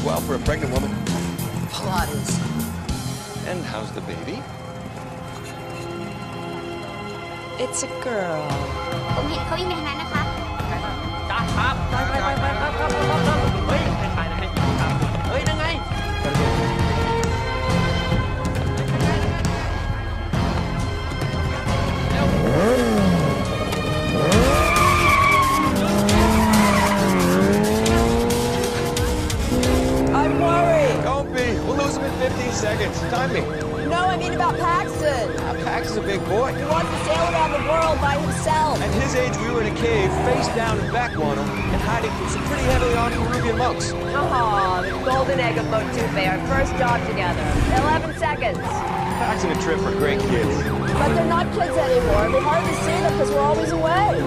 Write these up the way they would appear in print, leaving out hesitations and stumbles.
Well, for a pregnant woman. Pilates. And how's the baby? It's a girl. ผมเห็นเขาวิ่งไปทางนั้นนะคะ จ้าครับไปเฮ้ยใครนะเฮ้ยนั่นไง I'm worried. Don't be. We'll lose him in 15 seconds. Time me. No, I mean about Paxton. Pax is a big boy. He wants to sail around the world by himself. At his age, we were in a cave, face down and back on him, and hiding from some pretty heavily armed Peruvian monks. Oh, the golden egg of Motupe, our first job together. 11 seconds. Paxing a trip for great kids. But they're not kids anymore. We hardly see them because we're always away.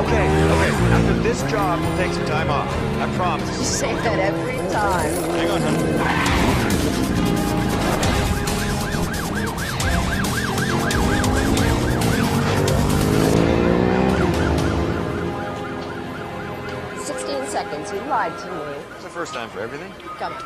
Okay. After this job, we'll take some time off. I promise. You say that every time. Hang on, honey. 16 seconds. You lied to me. It's the first time for everything. Come on.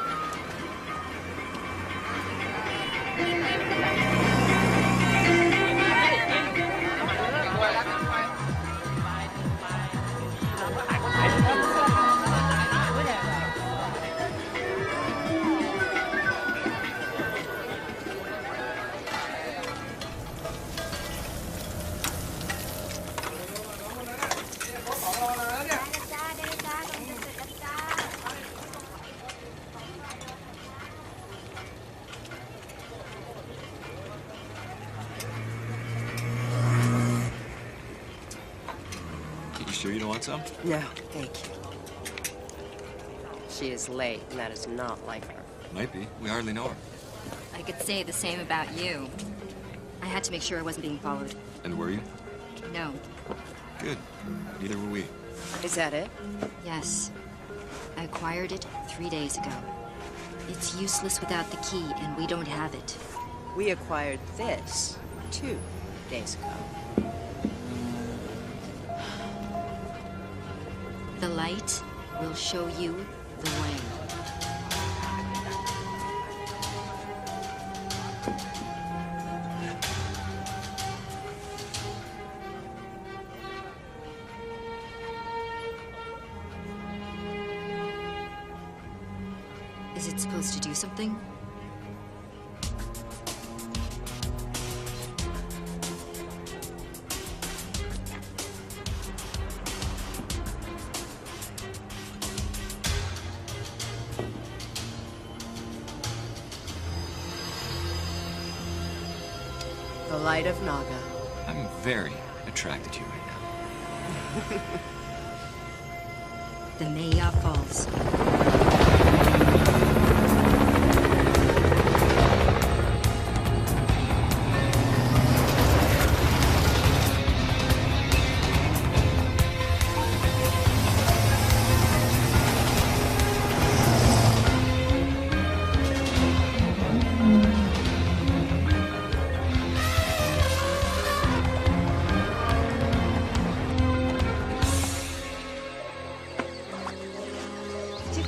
Sure you don't want some? No, thank you. She is late, and that is not like her. Might be. We hardly know her. I could say the same about you. I had to make sure I wasn't being followed. And were you? No. Good. Neither were we. Is that it? Yes. I acquired it 3 days ago. It's useless without the key, and we don't have it. We acquired this 2 days ago. The light will show you the way. Is it supposed to do something? The light of Naga. I'm very attracted to you right now. The Maya Falls.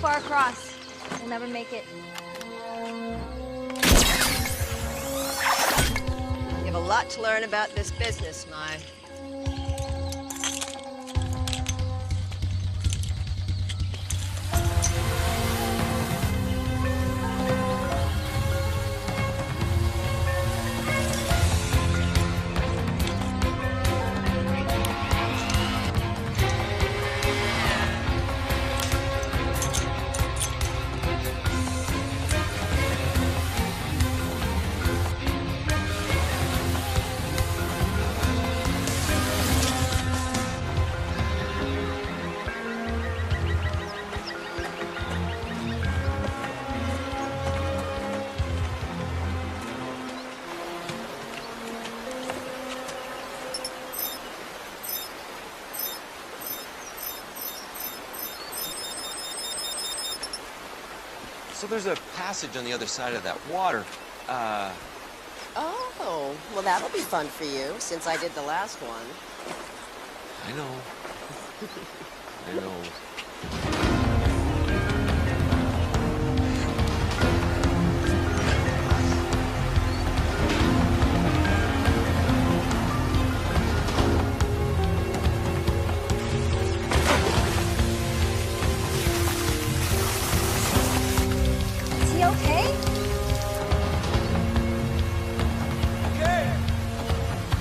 Far across. We'll never make it. You have a lot to learn about this business, Mai. So there's a passage on the other side of that water. Oh, well, that'll be fun for you, since I did the last one. I know. I know. Is he okay? Okay.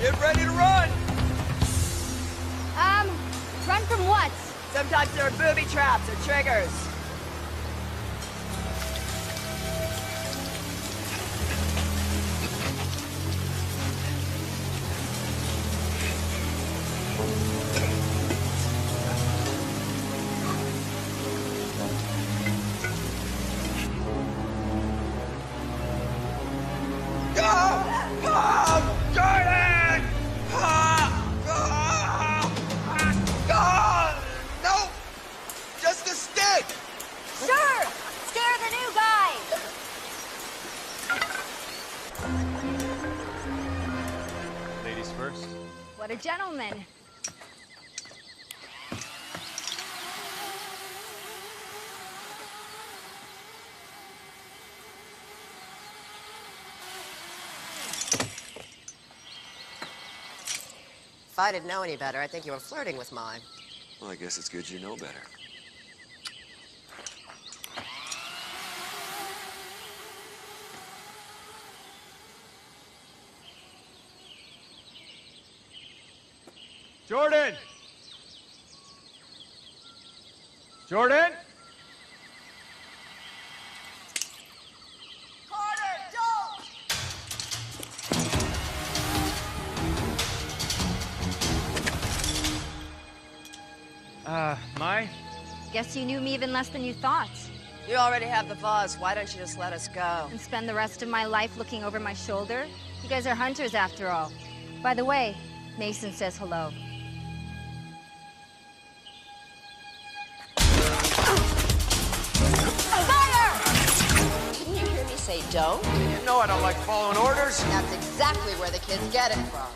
Get ready to run. Run from what? Sometimes there are booby traps or triggers. No! Just a stick! Sure! Scare the new guy! Ladies first. What a gentleman. If I didn't know any better, I think you were flirting with mine. Well, I guess it's good you know better. Jordan! Jordan! Mai? Guess you knew me even less than you thought. You already have the vase. Why don't you just let us go? And spend the rest of my life looking over my shoulder? You guys are hunters after all. By the way, Mason says hello. Fire! Didn't you hear me say don't? You know I don't like following orders. That's exactly where the kids get it from.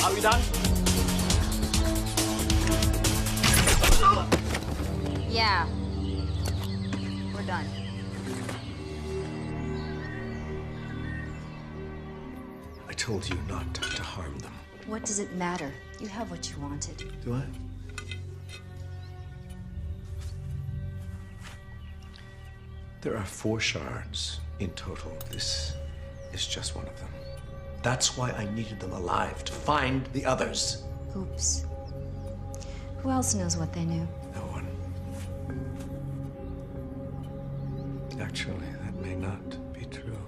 Are we done? Yeah. We're done. I told you not to harm them. What does it matter? You have what you wanted. Do I? There are 4 shards in total. This is just one of them. That's why I needed them alive, to find the others. Oops. Who else knows what they knew? No one. Actually, that may not be true.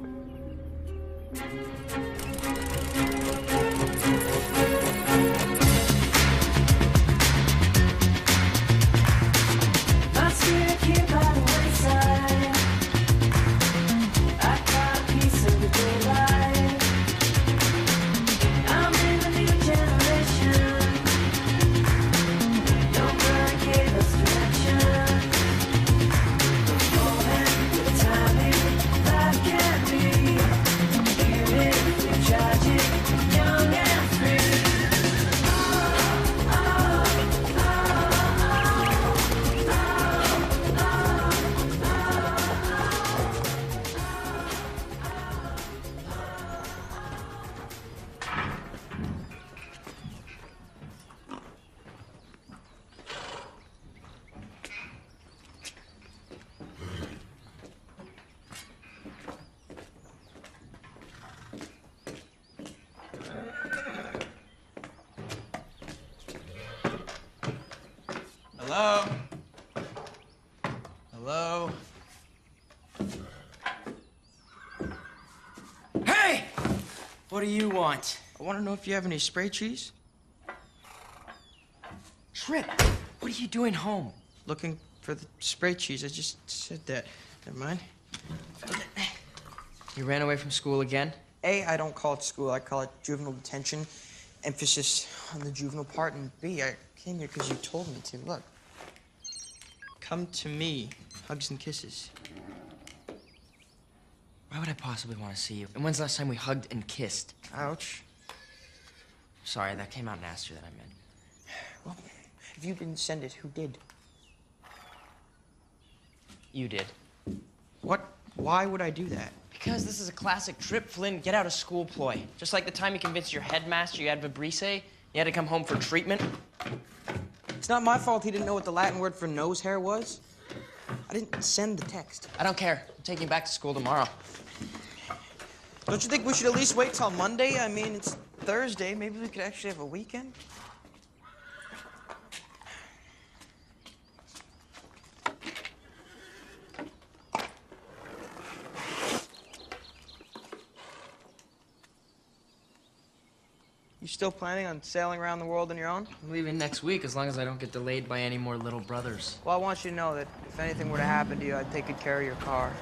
Hello? Hello? Hey! What do you want? I want to know if you have any spray cheese. Trip, what are you doing home? Looking for the spray cheese. I just said that. Never mind. You ran away from school again? A, I don't call it school. I call it juvenile detention. emphasis on the juvenile part, and B, I came here because you told me to. Look. Come to me. Hugs and kisses. Why would I possibly want to see you? And when's the last time we hugged and kissed? Ouch. Sorry, that came out nastier than I meant. Well, if you didn't send it, who did? You did. What? Why would I do that? Because this is a classic Trip Flynn get out of school ploy. Just like the time you convinced your headmaster you had Vibrise, you had to come home for treatment. It's not my fault he didn't know what the Latin word for nose hair was. I didn't send the text. I don't care. I'm taking you back to school tomorrow. Don't you think we should at least wait till Monday? I mean, it's Thursday. Maybe we could actually have a weekend. You still planning on sailing around the world on your own? I'm leaving next week as long as I don't get delayed by any more little brothers. Well, I want you to know that if anything were to happen to you, I'd take good care of your car.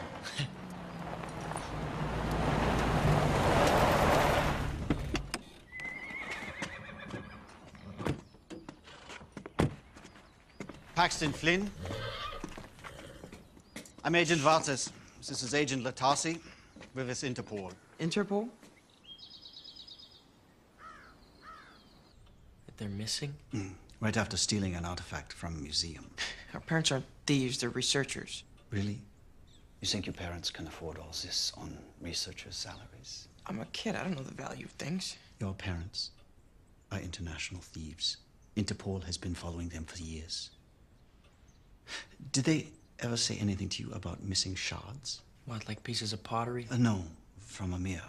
Paxton Flynn. I'm Agent Valtes. This is Agent Latasi with his Interpol. Interpol? They're missing? Right after stealing an artifact from a museum. Our parents aren't thieves, they're researchers. Really? You think your parents can afford all this on researchers' salaries? I'm a kid, I don't know the value of things. Your parents are international thieves. Interpol has been following them for years. Did they ever say anything to you about missing shards? What, like pieces of pottery? No, from a mirror.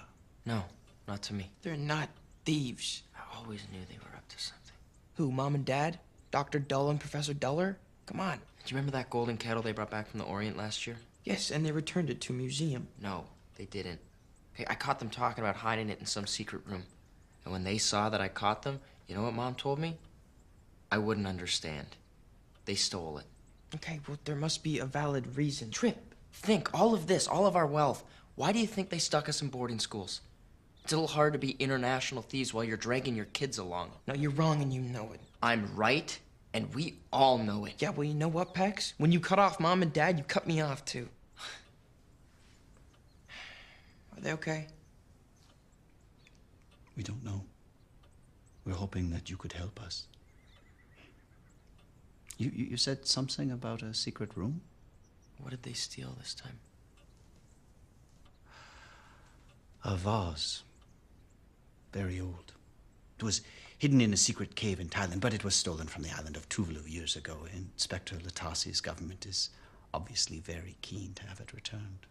No, not to me. They're not thieves. I always knew they were up to something. Who, Mom and Dad? Dr. Dull and Professor Duller? Come on. Do you remember that golden kettle they brought back from the Orient last year? Yes, and they returned it to a museum. No, they didn't. Hey, I caught them talking about hiding it in some secret room. And when they saw that I caught them, you know what Mom told me? I wouldn't understand. They stole it. Okay, well, there must be a valid reason. Trip, think, all of this, all of our wealth. Why do you think they stuck us in boarding schools? It's a little hard to be international thieves while you're dragging your kids along. No, you're wrong and you know it. I'm right, and we all know it. Yeah, well, you know what, Pax? When you cut off Mom and Dad, you cut me off, too. Are they okay? We don't know. We're hoping that you could help us. You said something about a secret room? What did they steal this time? A vase. Very old. It was hidden in a secret cave in Thailand, but it was stolen from the island of Tuvalu years ago. Inspector Latasi's government is obviously very keen to have it returned.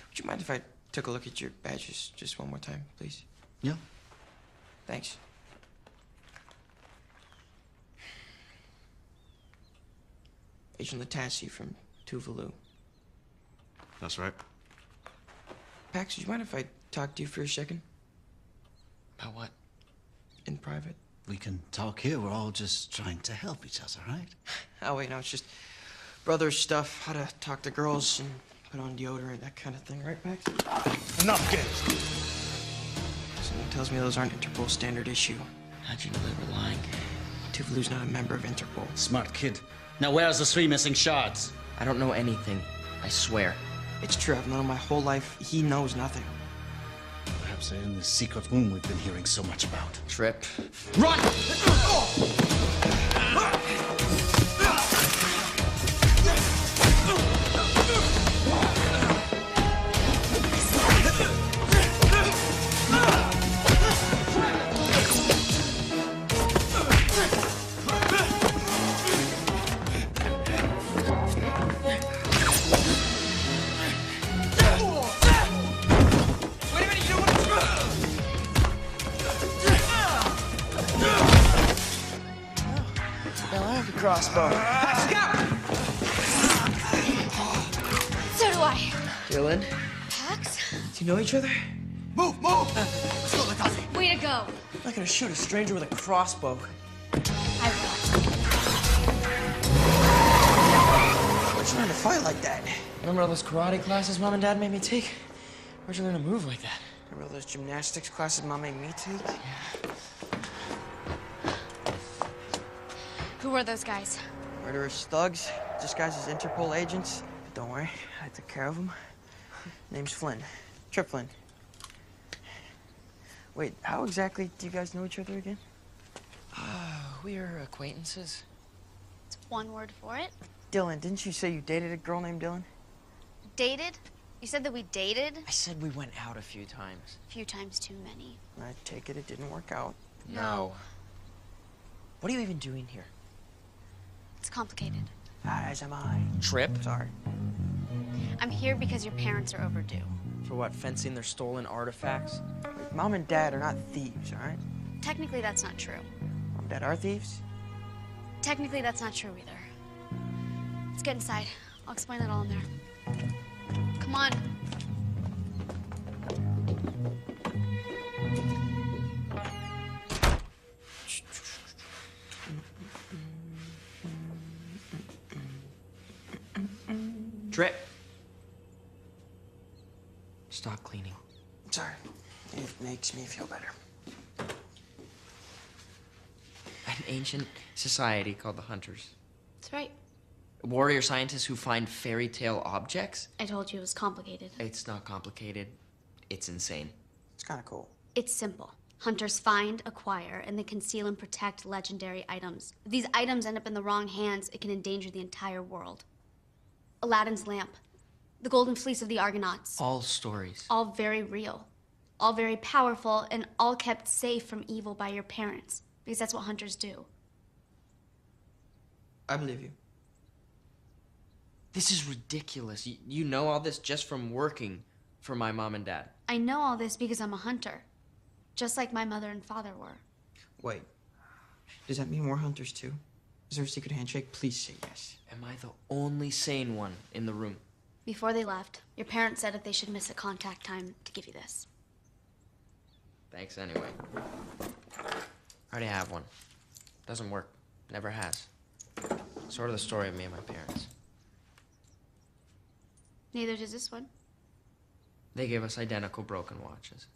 Would you mind if I took a look at your badges just one more time, please? Yeah. Thanks. Agent Latasi from Tuvalu. That's right. Pax, would you mind if I talk to you for a second? About what? In private? We can talk here. We're all just trying to help each other, right? Oh, wait, no, it's just brother stuff. How to talk to girls and put on deodorant, that kind of thing, right, Pax? Enough, kids. Someone tells me those aren't Interpol standard issue. How'd you know they were lying? Tuvalu's not a member of Interpol. Smart kid. Now, where's the 3 missing shards? I don't know anything. I swear. It's true, I've known him my whole life. He knows nothing. Perhaps they're in the secret room we've been hearing so much about. Trip. Run! Crossbow. So do I. Dylan, Pax? do you know each other? Move! Let's go, Latasi. Way to go. I'm not gonna shoot a stranger with a crossbow. I will. Why'd you learn to fight like that? Remember all those karate classes Mom and Dad made me take? Where'd you learn to move like that? Remember those gymnastics classes Mom made me take? Who were those guys? Murderous thugs, disguised as Interpol agents. Don't worry, I took care of them. Name's Flynn. Trip Flynn. Wait, how exactly do you guys know each other again? We're acquaintances. It's one word for it. Dylan, didn't you say you dated a girl named Dylan? Dated? You said that we dated? I said we went out a few times. A few times too many. I take it didn't work out. No. What are you even doing here? It's complicated. As am I. Trip? Sorry. I'm here because your parents are overdue. For what, fencing their stolen artifacts? Mom and Dad are not thieves, all right? Technically, that's not true. Mom and Dad are thieves? Technically, that's not true either. Let's get inside. I'll explain it all in there. Come on. Trip. Stop cleaning. Sorry. It makes me feel better. An ancient society called the Hunters. That's right. Warrior scientists who find fairy tale objects? I told you it was complicated. It's not complicated. It's insane. It's kind of cool. It's simple. Hunters find, acquire, and then conceal and protect legendary items. If these items end up in the wrong hands, it can endanger the entire world. Aladdin's lamp, the golden fleece of the Argonauts. All stories. All very real. All very powerful, and all kept safe from evil by your parents. Because that's what hunters do. I believe you. This is ridiculous. You know all this just from working for my mom and dad. I know all this because I'm a hunter. Just like my mother and father were. Wait. Does that mean we're hunters too? Is there a secret handshake? Please say yes. Am I the only sane one in the room? Before they left, your parents said if they should miss a contact time to give you this. Thanks anyway. I already have one. Doesn't work. Never has. Sort of the story of me and my parents. Neither does this one. They gave us identical broken watches.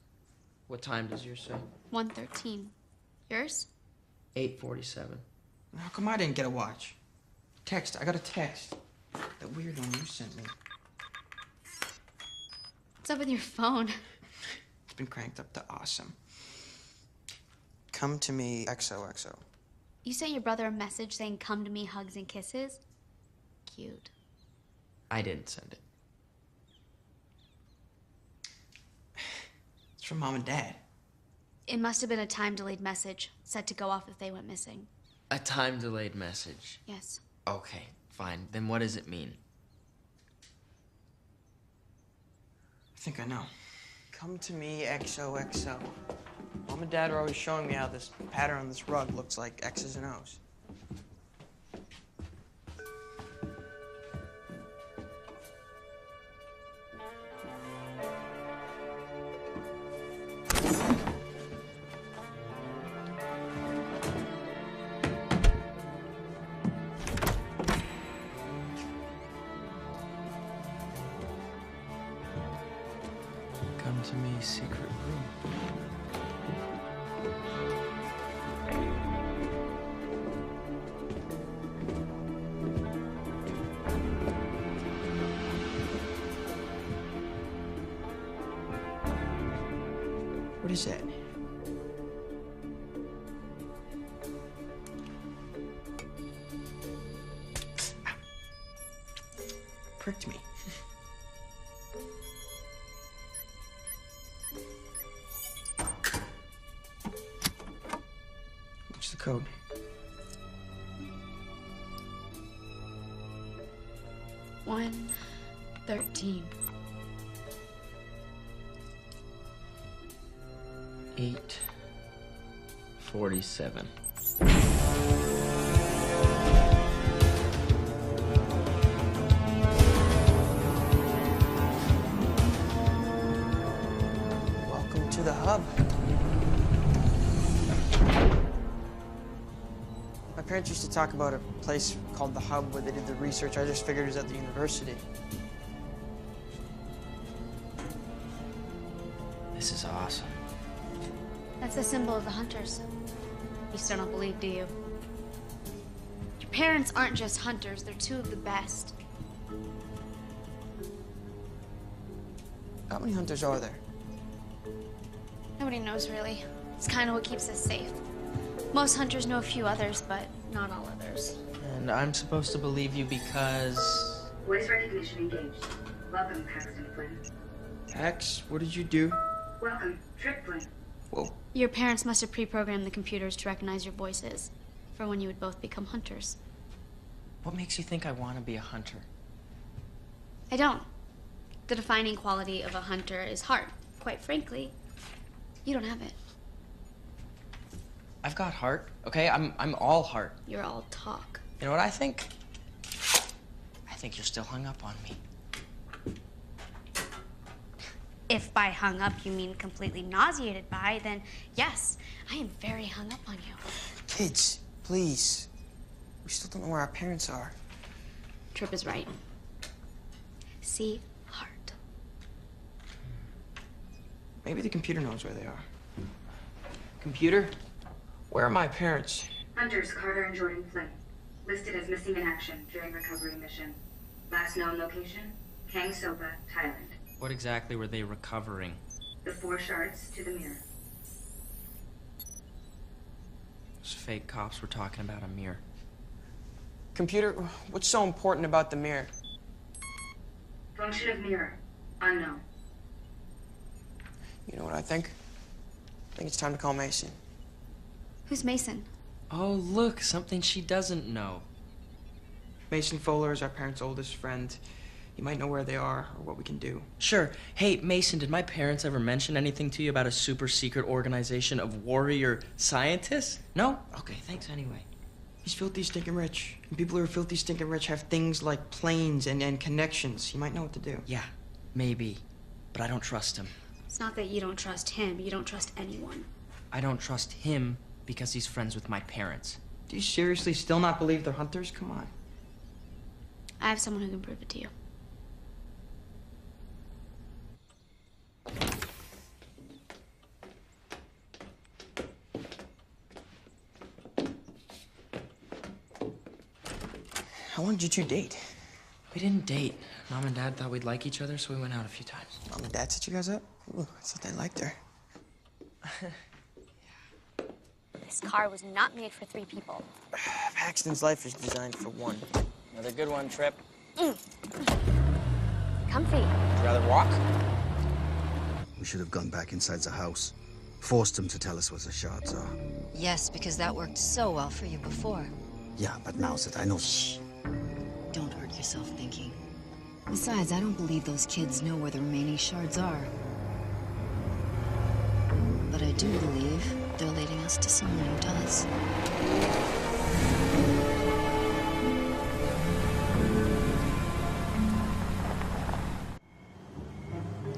What time does yours say? 1:13. Yours? 8:47. How come I didn't get a watch? Text. I got a text. That weird one you sent me. What's up with your phone? It's been cranked up to awesome. Come to me, XOXO. You sent your brother a message saying, "Come to me, hugs and kisses"? Cute. I didn't send it. It's from Mom and Dad. It must have been a time-delayed message, set to go off if they went missing. A time-delayed message. Yes. Okay, fine. Then what does it mean? I think I know. Come to me, XOXO. Mom and Dad are always showing me how this pattern on this rug looks like X's and O's. Come to me, secret room. What is that? Pricked me. What's the code? One 13. 8:47. Welcome to the hub. My parents used to talk about a place called the hub where they did the research. I just figured it was at the university. This is awesome. That's the symbol of the hunters. You still don't believe, do you? Your parents aren't just hunters, they're two of the best. How many hunters are there? Nobody knows, really. It's kind of what keeps us safe. Most hunters know a few others, but not all others. And I'm supposed to believe you because... Voice recognition engaged. Welcome, Paxton Flynn. Pax, what did you do? Welcome, Trip Flynn. Whoa. Your parents must have pre-programmed the computers to recognize your voices for when you would both become hunters. What makes you think I want to be a hunter? I don't. The defining quality of a hunter is heart. Quite frankly, you don't have it. I've got heart, okay? I'm all heart. You're all talk. You know what I think? I think you're still hung up on me. If by hung up you mean completely nauseated by, then yes, I am very hung up on you. Kids, please. We still don't know where our parents are. Trip is right. See heart. Maybe the computer knows where they are. Computer? Where are my parents? Hunters Carter and Jordan Flynn. Listed as missing in action during recovery mission. Last known location, Kang Soba, Thailand. What exactly were they recovering? The 4 shards to the mirror. Those fake cops were talking about a mirror. Computer, what's so important about the mirror? Function of mirror, unknown. You know what I think? I think it's time to call Mason. Who's Mason? Oh, look, something she doesn't know. Mason Fowler is our parents' oldest friend. He might know where they are or what we can do. Sure. Hey, Mason, did my parents ever mention anything to you about a super secret organization of warrior scientists? No? Okay, thanks anyway. He's filthy stinking rich. And people who are filthy stinking rich have things like planes and connections. He might know what to do. Yeah, maybe. But I don't trust him. It's not that you don't trust him, you don't trust anyone. I don't trust him because he's friends with my parents. Do you seriously still not believe they're hunters? Come on. I have someone who can prove it to you. How long did you two date? We didn't date. Mom and Dad thought we'd like each other, so we went out a few times. Mom and Dad set you guys up? Ooh, I thought they liked her. This car was not made for 3 people. Paxton's life is designed for 1. Another good one, Trip. Comfy. Would you rather walk? We should have gone back inside the house. Forced him to tell us what the shards are. Yes, because that worked so well for you before. Yeah, but now that I know... Shh. Don't hurt yourself thinking. Besides, I don't believe those kids know where the remaining shards are. But I do believe they're leading us to someone who does.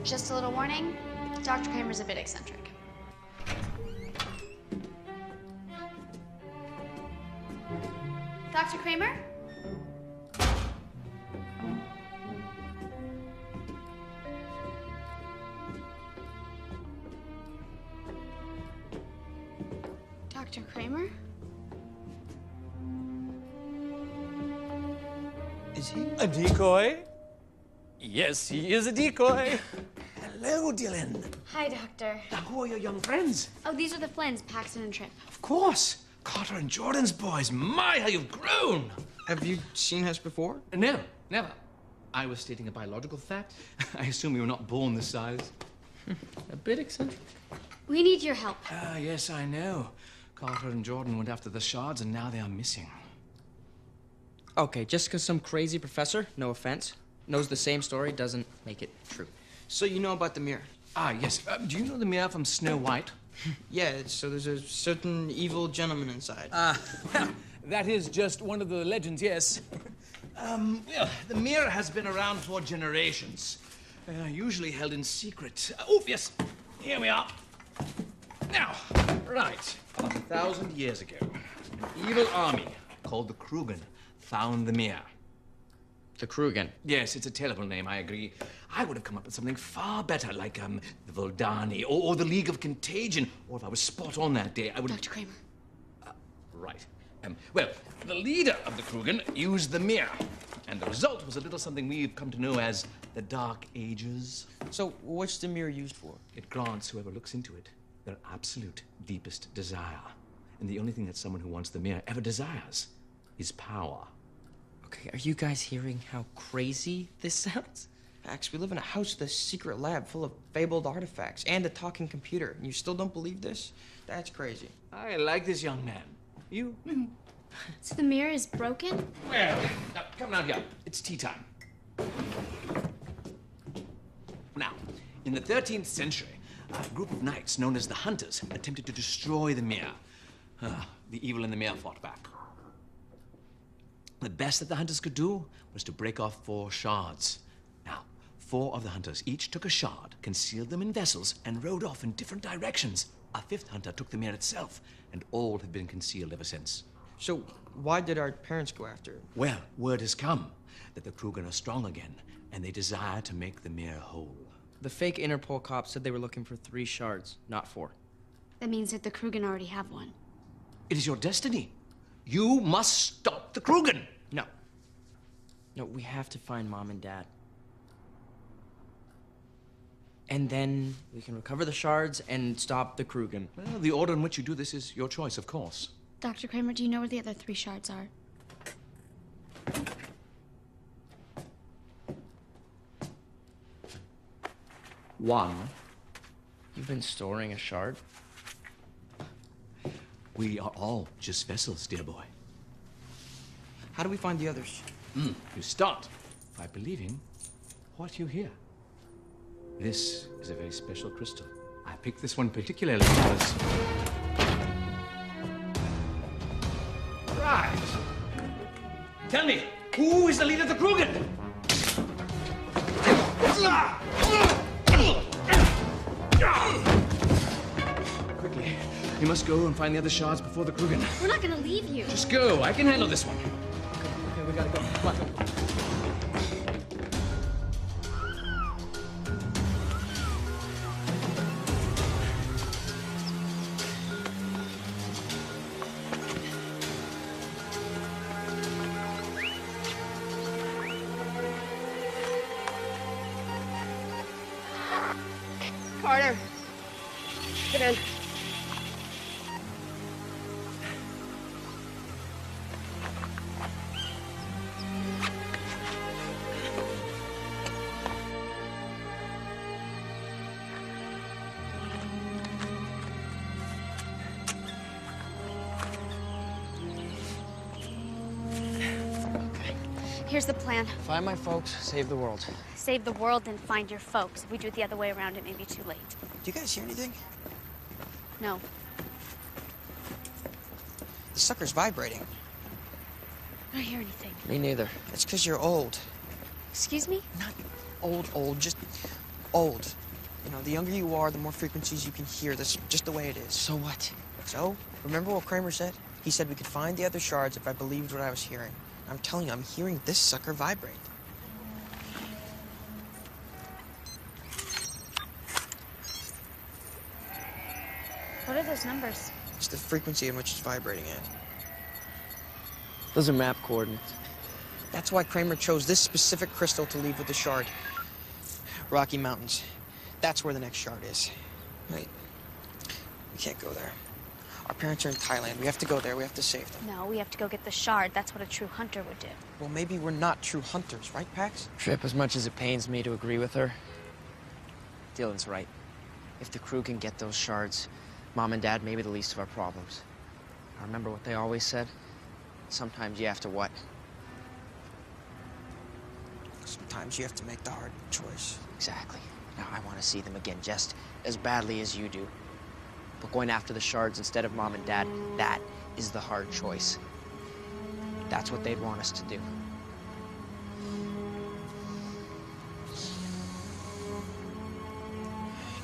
Just a little warning, Dr. Kramer's a bit eccentric. Dr. Kramer? Dr. Kramer? Is he? A decoy? Yes, he is a decoy. Hello, Dylan. Hi, Doctor. Who are your young friends? Oh, these are the Flynns, Paxton and Trip. Of course. Carter and Jordan's boys. My, how you've grown. Have you seen us before? No, never. I was stating a biological fact. I assume you were not born this size. A bit eccentric. We need your help. Ah, yes, I know. Carter and Jordan went after the shards, and now they are missing. Okay, just because some crazy professor, no offense, knows the same story doesn't make it true. So you know about the mirror? Ah, yes. Do you know the mirror from Snow White? Yeah, so there's a certain evil gentleman inside. That is just one of the legends, yes. Well, the mirror has been around for generations. Usually held in secret. Oh, yes. Here we are. Now, right. About 1,000 years ago, an evil army called the Krugen found the mirror. The Krugen. Yes, it's a terrible name, I agree. I would have come up with something far better, like, the Voldani, or the League of Contagion. Or if I was spot on that day, I would... Dr. Kramer. Right. Well, the leader of the Krugen used the mirror. And the result was a little something we've come to know as the Dark Ages. So, what's the mirror used for? It grants whoever looks into it their absolute deepest desire. And the only thing that someone who wants the mirror ever desires is power. Okay, are you guys hearing how crazy this sounds? Max, we live in a house with a secret lab full of fabled artifacts and a talking computer, and you still don't believe this? That's crazy. I like this young man. You? So the mirror is broken? Well, now, come down here. It's tea time. Now, in the 13th century, a group of knights known as the Hunters attempted to destroy the mirror. The evil in the mirror fought back. The best that the Hunters could do was to break off 4 shards. Now, 4 of the Hunters each took a shard, concealed them in vessels, and rode off in different directions. A 5th Hunter took the mirror itself, and all have been concealed ever since. So, why did our parents go after it? Well, word has come that the Krugen are strong again, and they desire to make the mirror whole. The fake Interpol cops said they were looking for 3 shards, not 4. That means that the Krugen already have one. It is your destiny. You must stop the Krugen. No. No, we have to find Mom and Dad. And then we can recover the shards and stop the Krugen. Well, the order in which you do this is your choice, of course. Dr. Kramer, do you know where the other 3 shards are? One. You've been storing a shard? We are all just vessels, dear boy. How do we find the others? You start by believing what you hear. This is a very special crystal. I picked this one particularly because... Right. Tell me, who is the leader of the Krugen? Quickly, you must go and find the other shards before the Krugen. We're not gonna leave you. Just go. I can handle this one. Okay, we gotta go. Come on, go. Carter, get in. Here's the plan. Find my folks, save the world. Save the world, then find your folks. If we do it the other way around, it may be too late. Do you guys hear anything? No. The sucker's vibrating. I don't hear anything. Me neither. It's because you're old. Excuse me? Not old, just old. You know, the younger you are, the more frequencies you can hear. That's just the way it is. So what? So, remember what Kramer said? He said we could find the other shards if I believed what I was hearing. I'm telling you, I'm hearing this sucker vibrate. What are those numbers? It's the frequency in which it's vibrating at. Those are map coordinates. That's why Kramer chose this specific crystal to leave with the shard. Rocky Mountains. That's where the next shard is. Wait. We can't go there. Our parents are in Thailand. We have to go there. We have to save them. No, we have to go get the shard. That's what a true hunter would do. Well, maybe we're not true hunters, right, Pax? Trip, as much as it pains me to agree with her, Dylan's right. If the crew can get those shards, Mom and Dad may be the least of our problems. I remember what they always said. Sometimes you have to what? Sometimes you have to make the hard choice. Exactly. Now, I want to see them again just as badly as you do. But going after the shards instead of Mom and Dad, that is the hard choice. That's what they'd want us to do.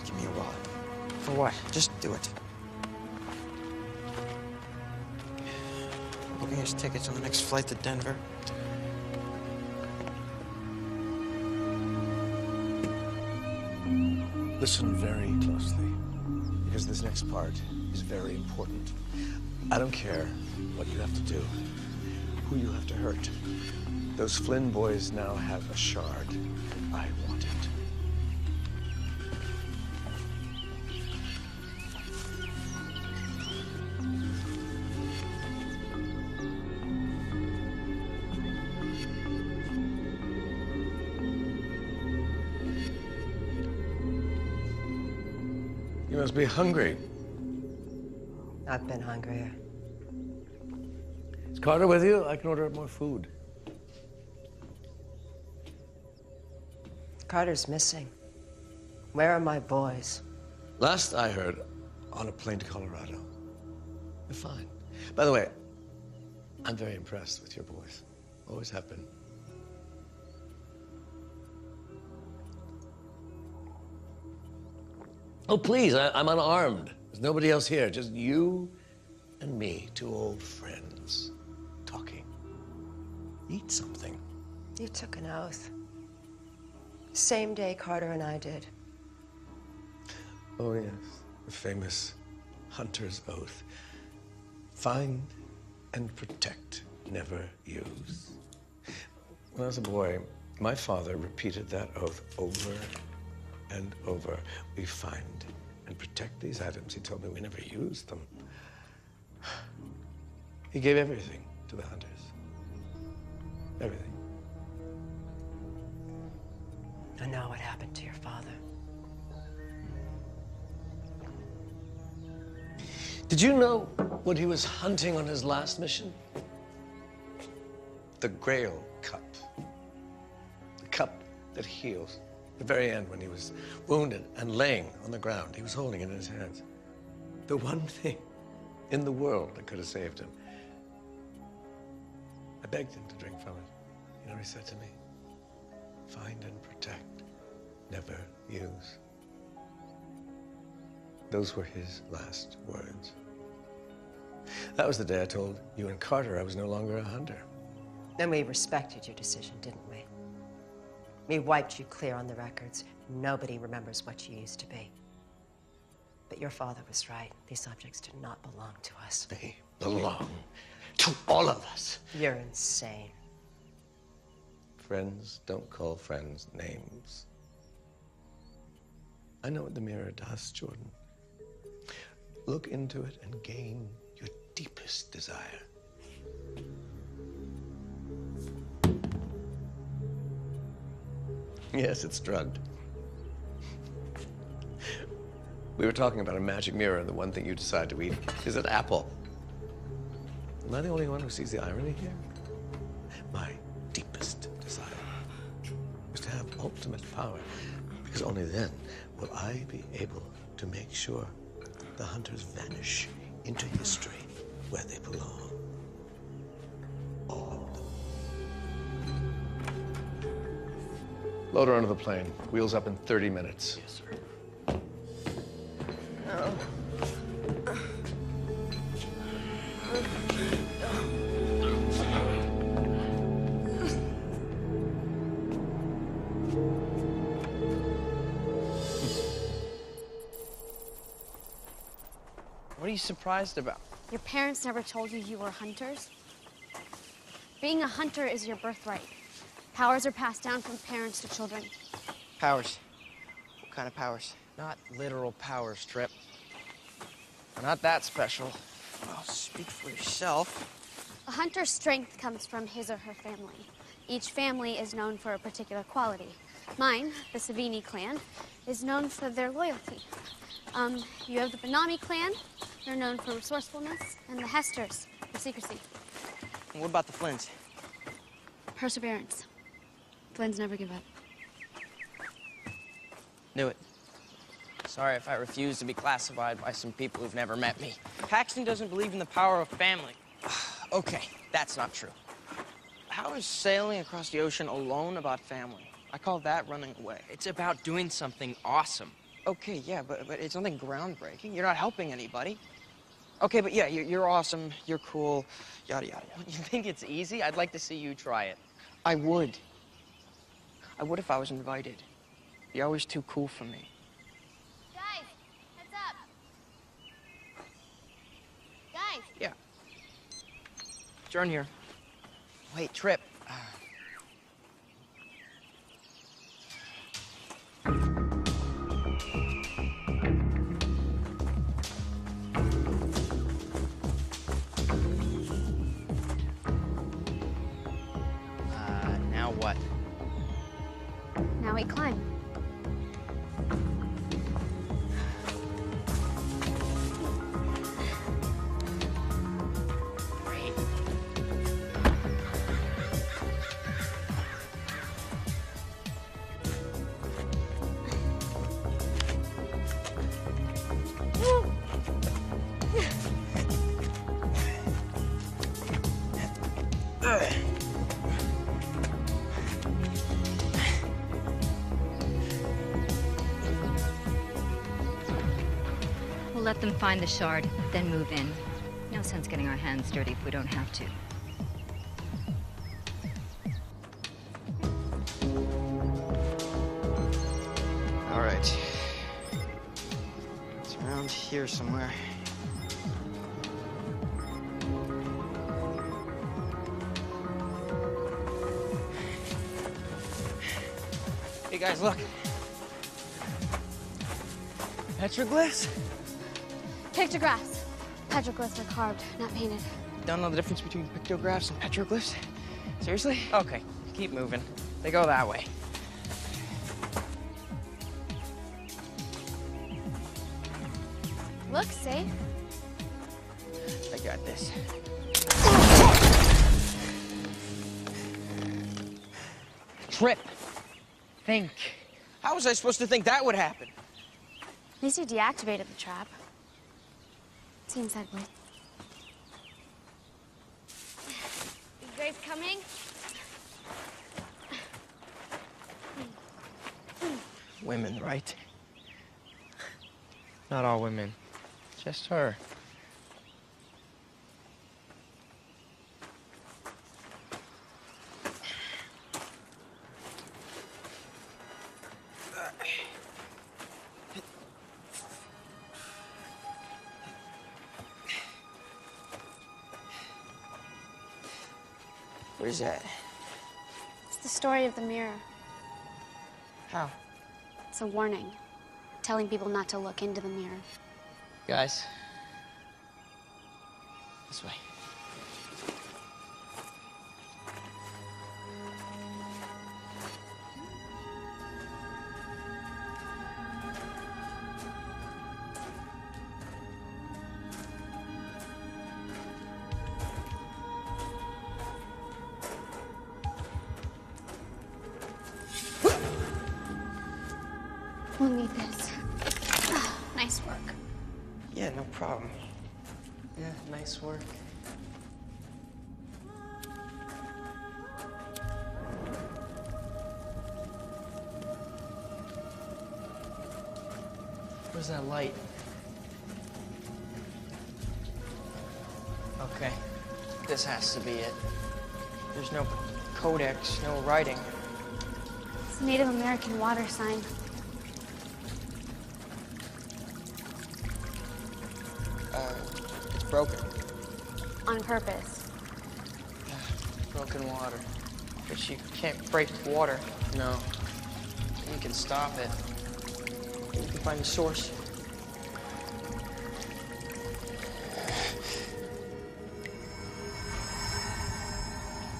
Give me your wallet. For what? Just do it. Booking us tickets on the next flight to Denver. Listen very closely, because this next part is very important. I don't care what you have to do, who you have to hurt. Those Flynn boys now have a shard. I want it. You must be hungry. I've been hungrier. Is Carter with you? I can order more food. Carter's missing. Where are my boys? Last I heard, on a plane to Colorado. They're fine. By the way, I'm very impressed with your boys. Always have been. Oh, please, I'm unarmed. There's nobody else here, just you and me, two old friends, talking. Eat something. You took an oath. Same day Carter and I did. Oh, yes, the famous hunter's oath. Find and protect, never use. When I was a boy, my father repeated that oath over and over. We find and protect these items. He told me we never used them. He gave everything to the hunters. Everything. I know what happened to your father. Did you know what he was hunting on his last mission? The Grail Cup. The cup that heals. The very end, when he was wounded and laying on the ground, he was holding it in his hands. The one thing in the world that could have saved him. I begged him to drink from it. You know what he said to me? Find and protect, never use. Those were his last words. That was the day I told you and Carter I was no longer a hunter. And we respected your decision, didn't we? We wiped you clear on the records. Nobody remembers what you used to be. But your father was right. These objects do not belong to us. They belong to all of us. You're insane. Friends don't call friends names. I know what the mirror does, Jordan. Look into it and gain your deepest desire. Yes, it's drugged. We were talking about a magic mirror, and the one thing you decide to eat is an apple. Am I the only one who sees the irony here? My deepest desire is to have ultimate power, because only then will I be able to make sure the hunters vanish into history where they belong. All of them. Load her onto the plane. Wheels up in 30 minutes. Yes, sir. What are you surprised about? Your parents never told you you were hunters? Being a hunter is your birthright. Powers are passed down from parents to children. Powers. What kind of powers? Not literal powers, Trip. They're not that special. Well, speak for yourself. A hunter's strength comes from his or her family. Each family is known for a particular quality. Mine, the Savini clan, is known for their loyalty. You have the Benami clan. They're known for resourcefulness, and the Hesters for secrecy. And what about the Flynns? Perseverance. Flynns never give up. Knew it. Sorry if I refuse to be classified by some people who've never met me. Paxton doesn't believe in the power of family. Okay, that's not true. How is sailing across the ocean alone about family? I call that running away. It's about doing something awesome. Okay, yeah, but it's nothing groundbreaking. You're not helping anybody. Okay, but yeah, you're awesome, you're cool, yada, yada, yada. You think it's easy? I'd like to see you try it. I would. I would if I was invited. You're always too cool for me. turn here. Wait, Trip. Now what? Now we climb. Great. We'll let them find the shard, then move in. No sense getting our hands dirty if we don't have to. All right. It's around here somewhere. Hey guys, look. Petroglyphs? Pictographs. Petroglyphs are carved, not painted. Don't know the difference between pictographs and petroglyphs? Seriously? Okay, keep moving. They go that way. Look, safe. I got this. Trip. Think. How was I supposed to think that would happen? At least you deactivated the trap. See inside, boy. You guys coming? Women, right? Not all women. Just her. What is that? It's the story of the mirror. How? It's a warning, telling people not to look into the mirror. Guys. This way. We'll need this. Nice work. Yeah, no problem. Yeah, nice work. Where's that light? Okay, this has to be it. There's no codex, no writing. It's a Native American water sign. It's broken. On purpose. Broken water. But you can't break water. No. You can stop it. You can find the source.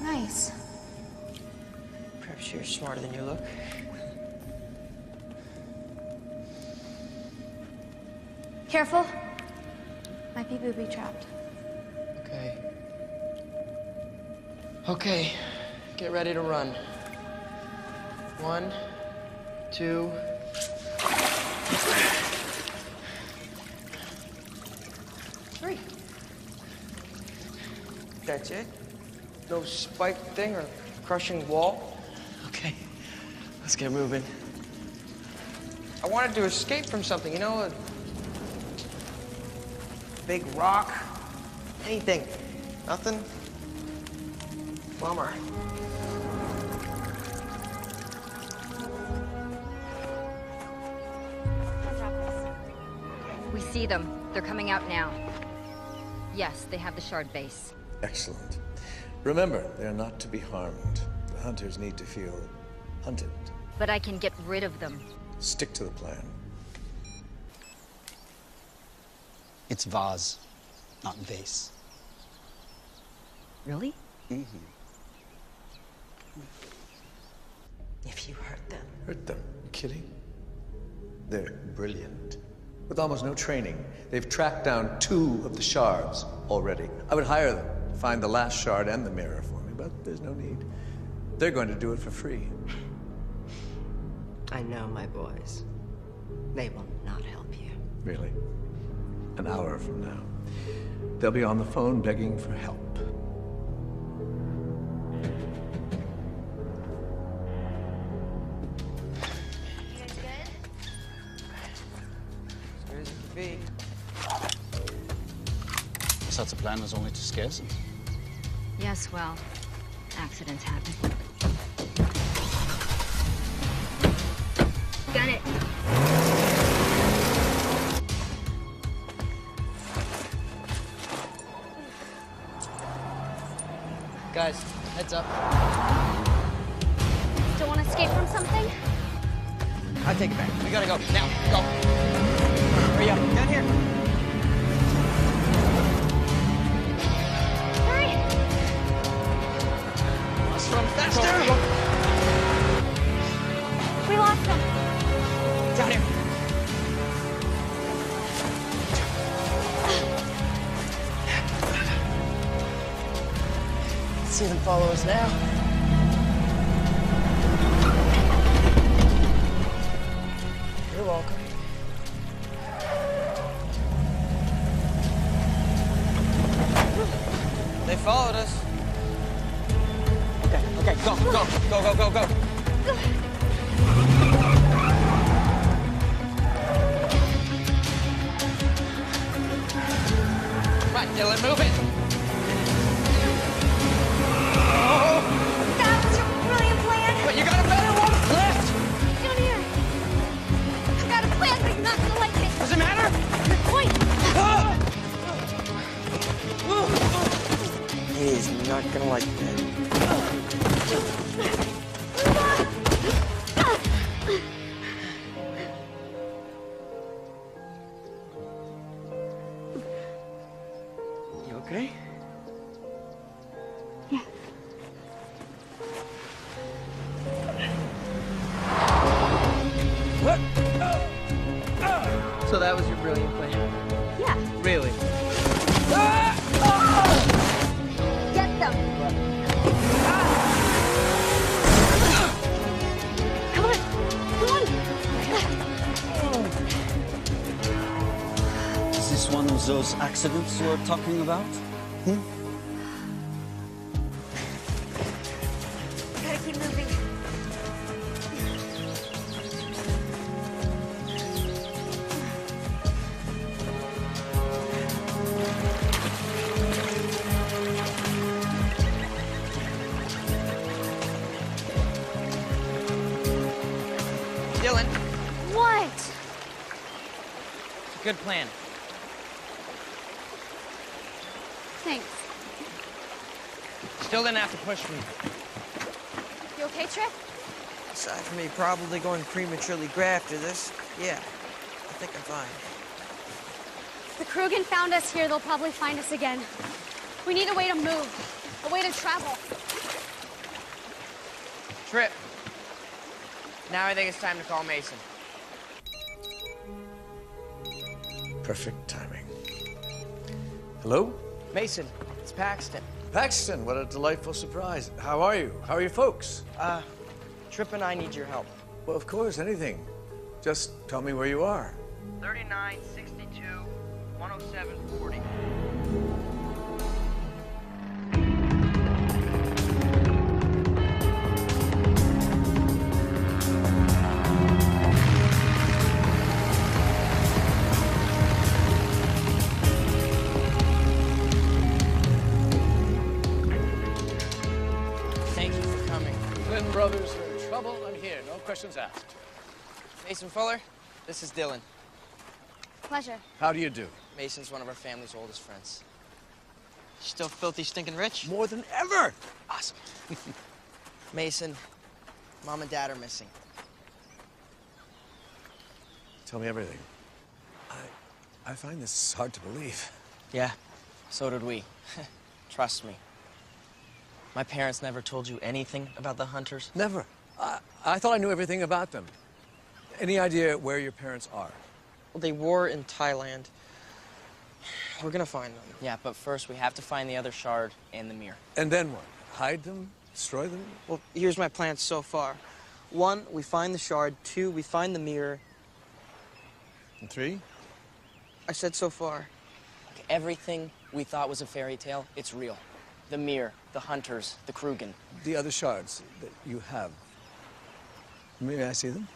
Nice. Perhaps you're smarter than you look. Careful. Might be booby-trapped. Okay. Okay. Get ready to run. 1, 2... Three. That's it? No spike thing or crushing wall? Okay. Let's get moving. I wanted to escape from something, you know? A big rock. Anything. Nothing? Bummer. We see them. They're coming out now. Yes, they have the shard base. Excellent. Remember, they're not to be harmed. The hunters need to feel hunted. But I can get rid of them. Stick to the plan. It's vase, not vase. Really? Mm-hmm. If you hurt them. Hurt them? You kidding? They're brilliant. With almost no training, they've tracked down 2 of the shards already. I would hire them to find the last shard and the mirror for me, but there's no need. They're going to do it for free. I know my boys. They will not help you. Really? An hour from now, they'll be on the phone begging for help. You guys good? As good as it can be. Such a plan was only to scare some. Yes, well, accidents happen. Got it. Guys, heads up. Don't want to escape from something? I take it back. We gotta go. Now, go. Hurry up. Down here. Hurry! Let's run faster. We lost them. Down here. See them follow us now. You're welcome. They followed us. Okay, go. Right, Dylan, move it. That was your brilliant plan. But you got a better one? Left. Down here. I got a plan, but you're not gonna like it. Does it matter? Good point. He's not gonna like that. You okay? Yeah. So that was your brilliant plan? Yeah. Really? Get them. Come on. Is this one of those accidents you were talking about? Gotta keep moving. Dylan, What? it's a good plan. Thanks. Still didn't have to push me. You okay, Trip? Aside from me probably going prematurely gray after this, yeah, I think I'm fine. The Krugen found us here. They'll probably find us again. We need a way to move, a way to travel. Trip. Now I think it's time to call Mason. Perfect timing. Hello? Mason, it's Paxton. Paxton, what a delightful surprise. How are you? How are your folks? Trip and I need your help. Well, of course, anything. Just tell me where you are. 39, 62, 107, 40. Thank you for coming. When brothers are in trouble, I'm here. No questions asked. Mason Fuller, this is Dylan. Pleasure. How do you do? Mason's one of our family's oldest friends. Still filthy, stinking rich? More than ever. Awesome. Mason, Mom and Dad are missing. Tell me everything. I find this hard to believe. Yeah, so did we. Trust me. My parents never told you anything about the hunters? Never. I thought I knew everything about them. Any idea where your parents are? Well, they were in Thailand. We're gonna find them. Yeah, but first we have to find the other shard and the mirror. And then what? Hide them? Destroy them? Well, here's my plan so far. 1, we find the shard. 2, we find the mirror. And 3? I said so far. Look, everything we thought was a fairy tale, it's real. The mirror, the hunters, the Krugen. The other shards that you have. May I see them?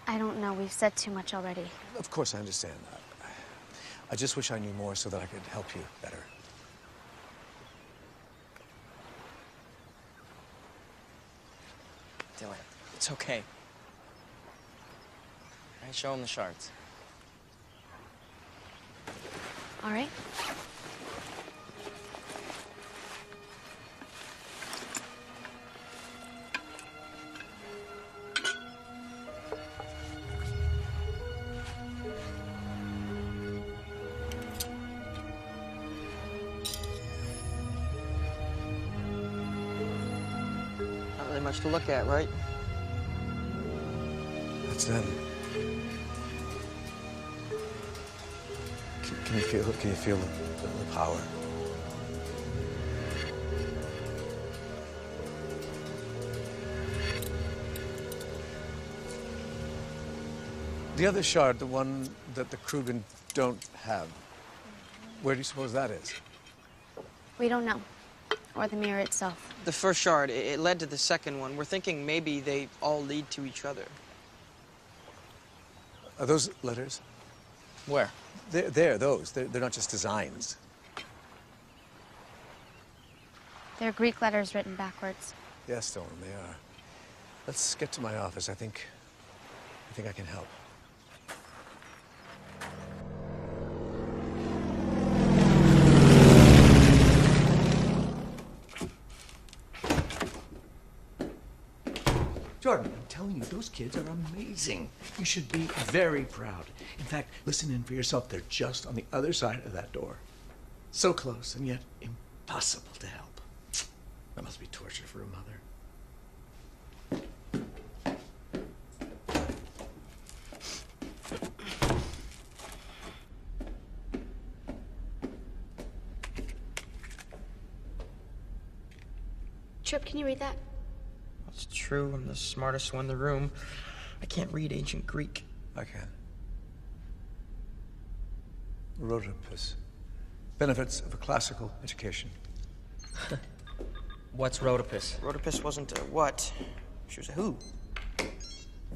I don't know. We've said too much already. Of course, I understand. I just wish I knew more so that I could help you better. Dylan, it's okay. All right, show him the shards. All right. Not really much to look at, right? That's them. Can you feel it? Can you feel the power? The other shard, the one that the Krugen don't have, where do you suppose that is? We don't know. Or the mirror itself. The first shard, it led to the second one. We're thinking maybe they all lead to each other. Are those letters? Where? They're those. They're not just designs. They're Greek letters written backwards. Yes, Stolen, they are. Let's get to my office. I think I can help. Jordan, I'm telling you, those kids are amazing. You should be very proud. In fact, listen in for yourself. They're just on the other side of that door. So close, and yet impossible to help. That must be torture for a mother. Trip, can you read that? It's true, I'm the smartest one in the room. I can't read ancient Greek. I can. Rhodopus. Benefits of a classical education. What's Rhodopus? Rhodopus wasn't a what? She was a who.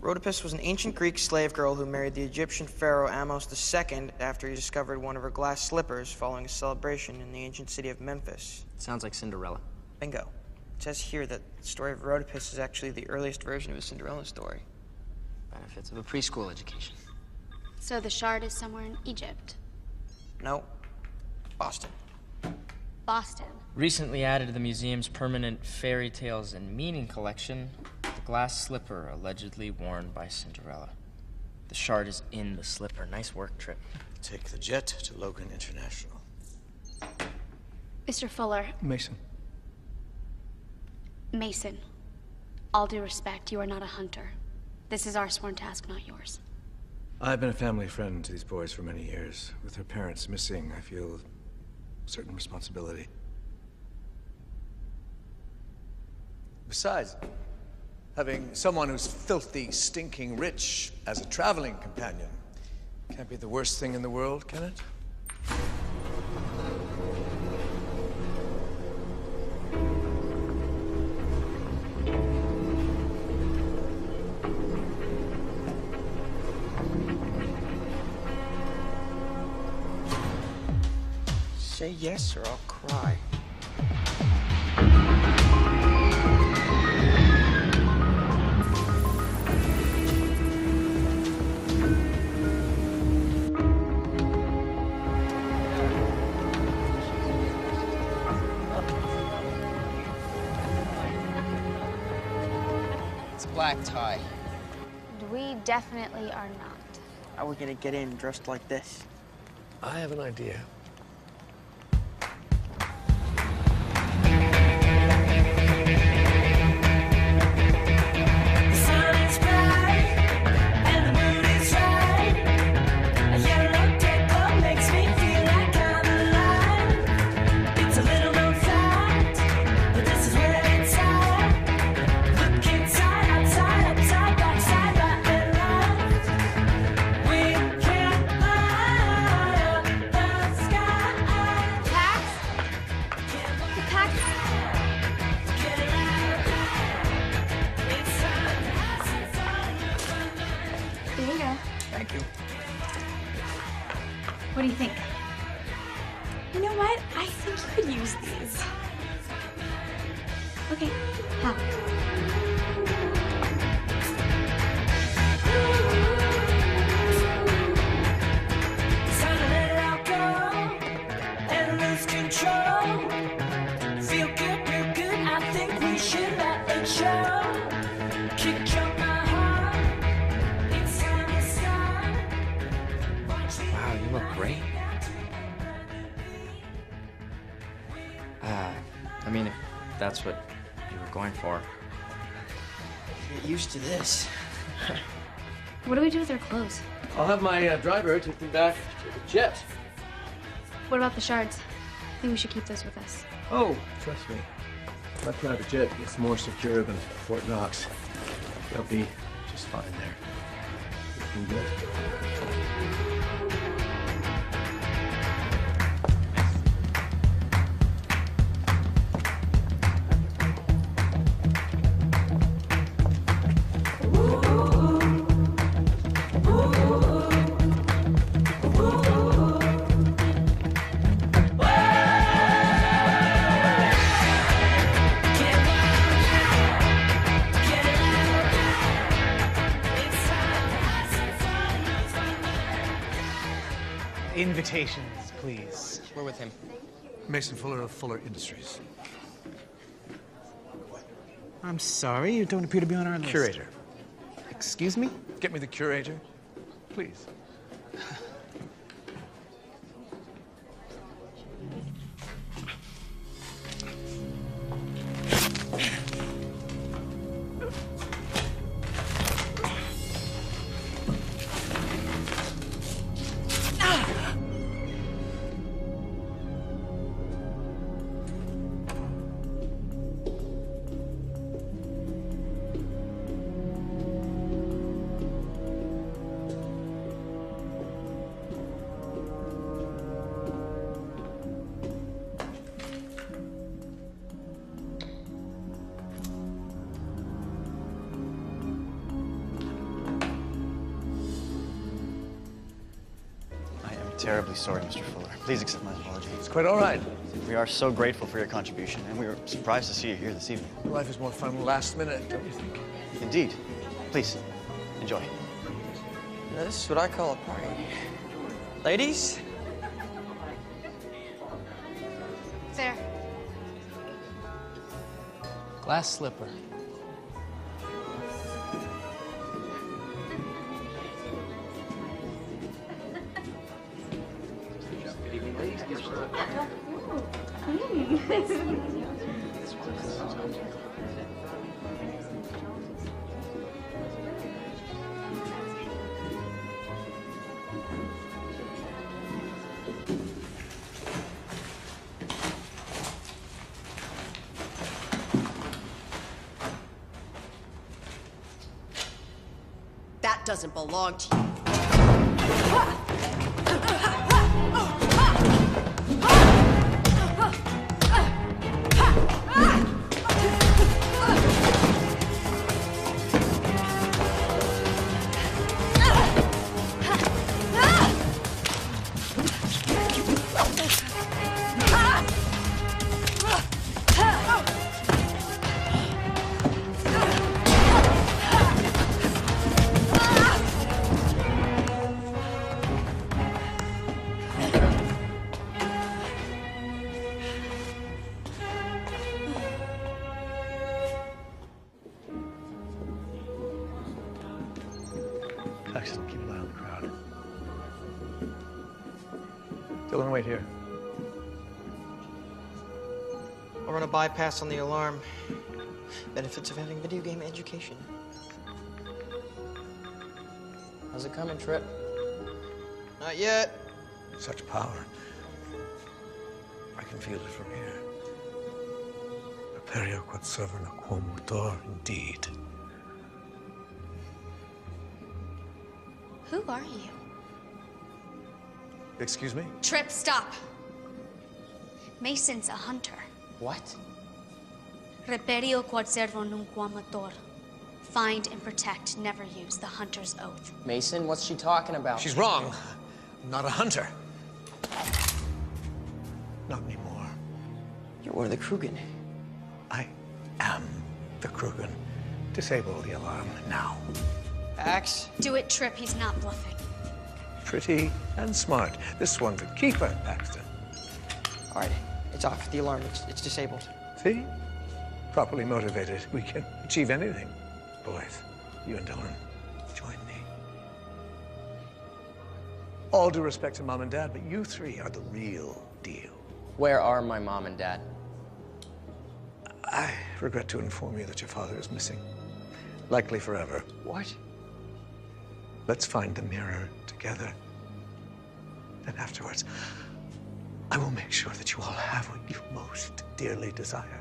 Rhodopus was an ancient Greek slave girl who married the Egyptian pharaoh Amos II after he discovered one of her glass slippers following a celebration in the ancient city of Memphis. Sounds like Cinderella. Bingo. It says here that the story of Rhodopus is actually the earliest version of a Cinderella story. Benefits of a preschool education. So the shard is somewhere in Egypt. No. Boston. Boston. Recently added to the museum's permanent fairy tales and meaning collection, the glass slipper allegedly worn by Cinderella. The shard is in the slipper. Nice work, Trip. Take the jet to Logan International. Mr. Fuller. Mason. Mason. All due respect, you are not a hunter. This is our sworn task, not yours. I've been a family friend to these boys for many years. With their parents missing, I feel a certain responsibility. Besides, having someone who's filthy, stinking rich as a traveling companion can't be the worst thing in the world, can it? Say yes or I'll cry. black tie. We definitely are not. How are we gonna get in dressed like this? I have an idea. What do you think? You know what? I think you could use these. Okay, how? Wow, you look great. I mean, if that's what you were going for. Get used to this. What do we do with our clothes? I'll have my driver take them back to the jet. What about the shards? I think we should keep those with us. Oh, trust me. My private jet is more secure than Fort Knox. They'll be just fine there. Looking good. Invitations, please. We're with him. Mason Fuller of Fuller Industries. I'm sorry, you don't appear to be on our list. Curator. Excuse me? Get me the curator, please. Terribly sorry, Mr. Fuller. Please accept my apology. It's quite all right. We are so grateful for your contribution, and we were surprised to see you here this evening. Life is more fun last minute, don't you think? Indeed. Please, enjoy. Now, this is what I call a party. Ladies? There. Glass slipper. That doesn't belong to you. Dylan, wait here. I'll run a bypass on the alarm. Benefits of having video game education. How's it coming, Trip? Not yet. Such power. I can feel it from here. Imperio quod servant quo motor, indeed. Who are you? Excuse me? Trip, stop. Mason's a hunter. What? Reperio quod servo nunquam amator. Find and protect, never use the hunter's oath. Mason, what's she talking about? She's wrong. I'm not a hunter. Not anymore. You're one of the Krugen. I am the Krugen. Disable the alarm now. Axe? Do it, Trip. He's not bluffing. Pretty and smart. This one could keep her, Paxton. All right, it's off. The alarm, it's disabled. See? Properly motivated, we can achieve anything. Boys, you and Dylan, join me. All due respect to Mom and Dad, but you three are the real deal. Where are my mom and dad? I regret to inform you that your father is missing. Likely forever. What? Let's find the mirror together. And afterwards, I will make sure that you all have what you most dearly desire.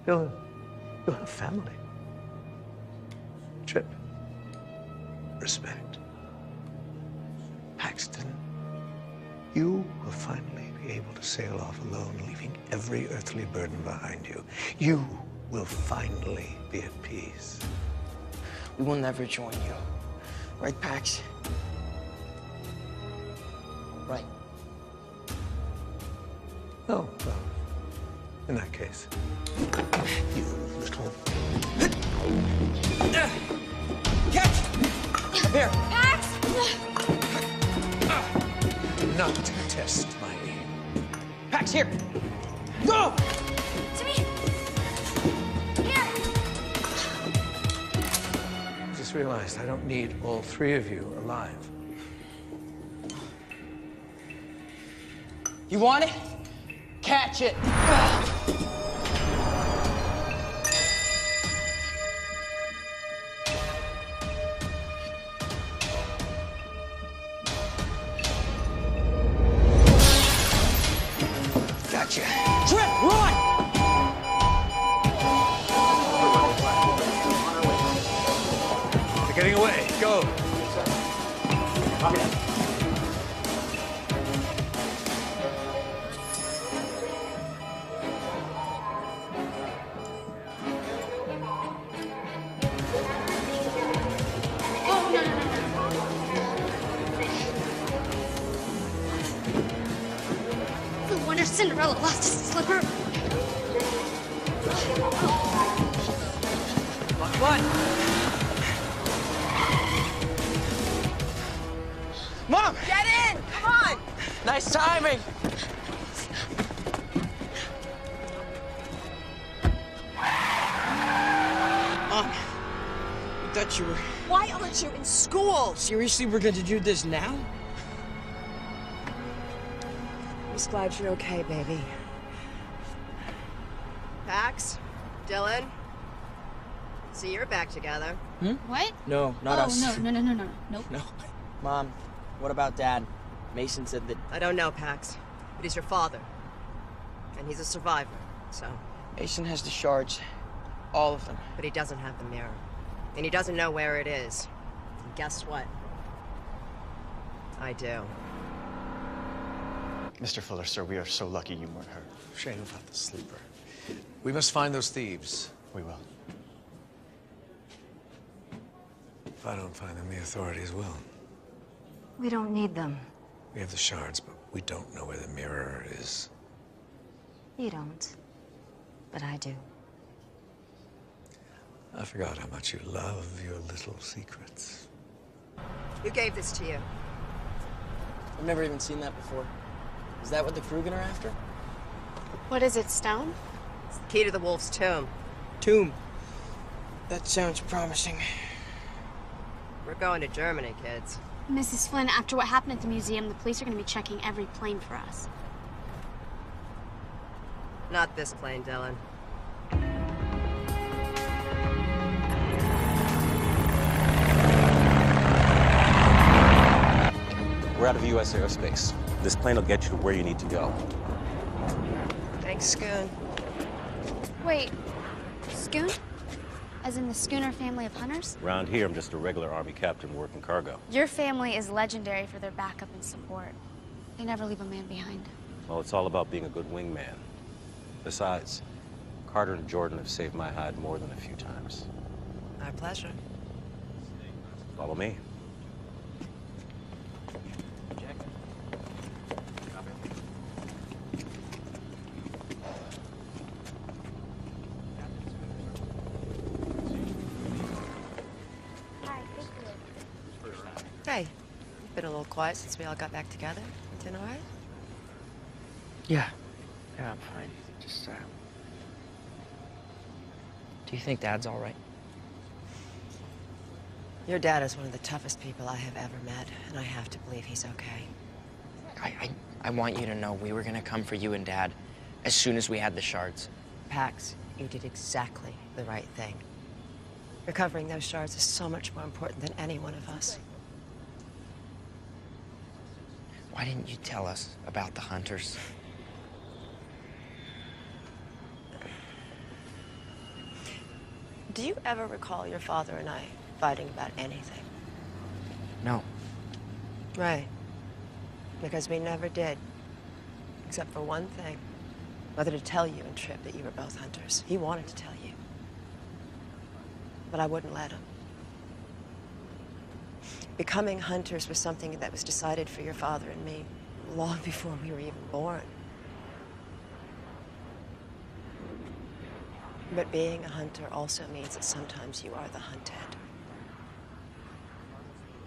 You'll have family. Trip. Respect. Paxton, you will finally be able to sail off alone, leaving every earthly burden behind you. You will finally be at peace. We will never join you. Right, Pax? Right. Oh, well, in that case, you little... Catch! Up here! Pax! Not to test my aim. Pax, here! Go! To me! Here! I just realized I don't need all three of you alive. You want it? Catch it! Gotcha. Trip, run! They're getting away. Go. The wonder Cinderella lost a slipper. Run! Mom! Get in! Come on! Nice timing! Mom, I thought you were... Why aren't you in school? Seriously, we're going to do this now? I'm just glad you're okay, baby. Pax, Dylan, see you're back together. Hmm? What? No, not us. Oh, no. Nope. No. Mom, what about Dad? Mason said that... I don't know, Pax, but he's your father. And he's a survivor, so... Mason has the shards. All of them. But he doesn't have the mirror. And he doesn't know where it is. And guess what? I do. Mr. Fuller, sir, we are so lucky you weren't hurt. Shame about the sleeper. We must find those thieves. We will. If I don't find them, the authorities will. We don't need them. We have the shards, but we don't know where the mirror is. You don't. But I do. I forgot how much you love your little secrets. Who gave this to you? I've never even seen that before. Is that what the Krugen are after? What is it, stone? It's the key to the wolf's tomb. Tomb. That sounds promising. We're going to Germany, kids. Mrs. Flynn, after what happened at the museum, the police are going to be checking every plane for us. Not this plane, Dylan. We're out of U.S. airspace. This plane will get you to where you need to go. Thanks, Scoon. Wait, Scoon? As in the Schooner family of hunters? Around here, I'm just a regular Army captain working cargo. Your family is legendary for their backup and support. They never leave a man behind. Well, it's all about being a good wingman. Besides, Carter and Jordan have saved my hide more than a few times. Our pleasure. Follow me. Hey, you've been a little quiet since we all got back together. Doing all right? Yeah, I'm fine. Just, do you think Dad's all right? Your dad is one of the toughest people I have ever met, and I have to believe he's okay. I want you to know we were gonna come for you and Dad as soon as we had the shards. Pax, you did exactly the right thing. Recovering those shards is so much more important than any one of us. Why didn't you tell us about the hunters? Do you ever recall your father and I fighting about anything? No. Right. Because we never did. Except for one thing. Whether to tell you and Tripp that you were both hunters. He wanted to tell you. But I wouldn't let him. Becoming hunters was something that was decided for your father and me long before we were even born. But being a hunter also means that sometimes you are the hunted.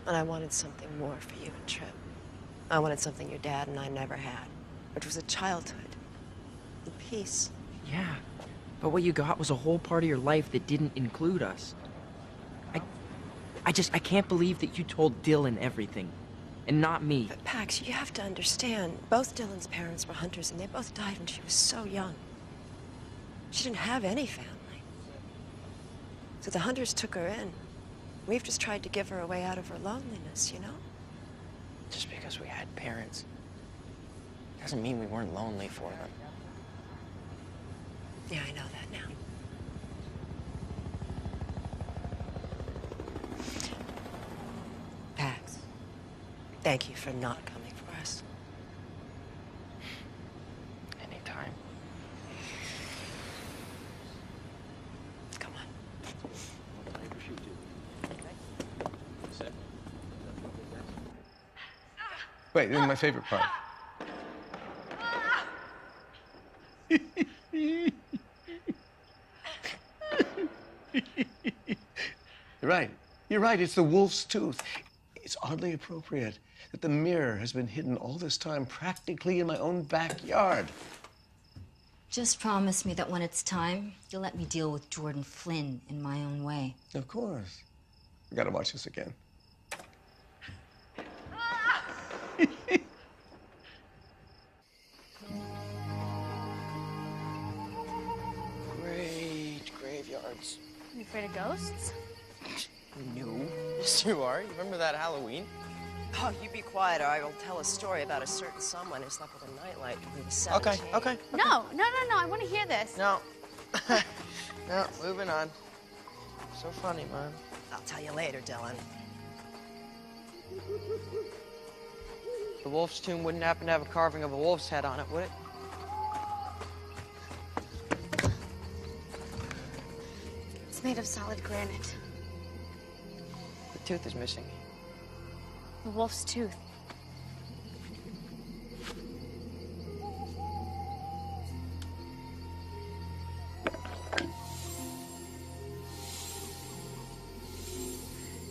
And I wanted something more for you and Tripp. I wanted something your dad and I never had, which was a childhood, and peace. Yeah, but what you got was a whole part of your life that didn't include us. I can't believe that you told Dylan everything, and not me. But Pax, you have to understand, both Dylan's parents were hunters, and they both died when she was so young. She didn't have any family. So the hunters took her in. We've just tried to give her a way out of her loneliness, you know? Just because we had parents doesn't mean we weren't lonely for them. Yeah, I know that now. Pax, thank you for not coming for us. Anytime. Come on. Wait, this is my favorite part. You're right. You're right. It's the wolf's tooth. It's oddly appropriate that the mirror has been hidden all this time practically in my own backyard. Just promise me that when it's time, you'll let me deal with Jordan Flynn in my own way. Of course. I gotta watch this again. Great graveyards. You afraid of ghosts? No. Yes, you are. You remember that Halloween? Oh, you be quiet, or I will tell a story about a certain someone who slept with a nightlight when he was 17. Okay. No, I want to hear this. No. No, moving on. So funny, man. I'll tell you later, Dylan. The wolf's tomb wouldn't happen to have a carving of a wolf's head on it, would it? It's made of solid granite. The tooth is missing. The wolf's tooth.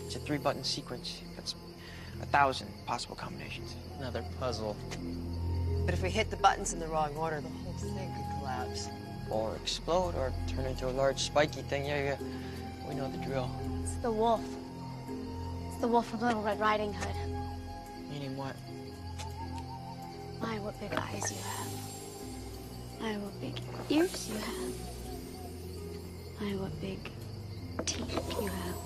It's a 3-button sequence. That's 1,000 possible combinations. Another puzzle. But if we hit the buttons in the wrong order, the whole thing could collapse. Or explode, or turn into a large spiky thing. Yeah. We know the drill. It's the wolf. It's the wolf from Little Red Riding Hood. Meaning what? My, what big eyes you have. My, what big ears you have. My, what big teeth you have.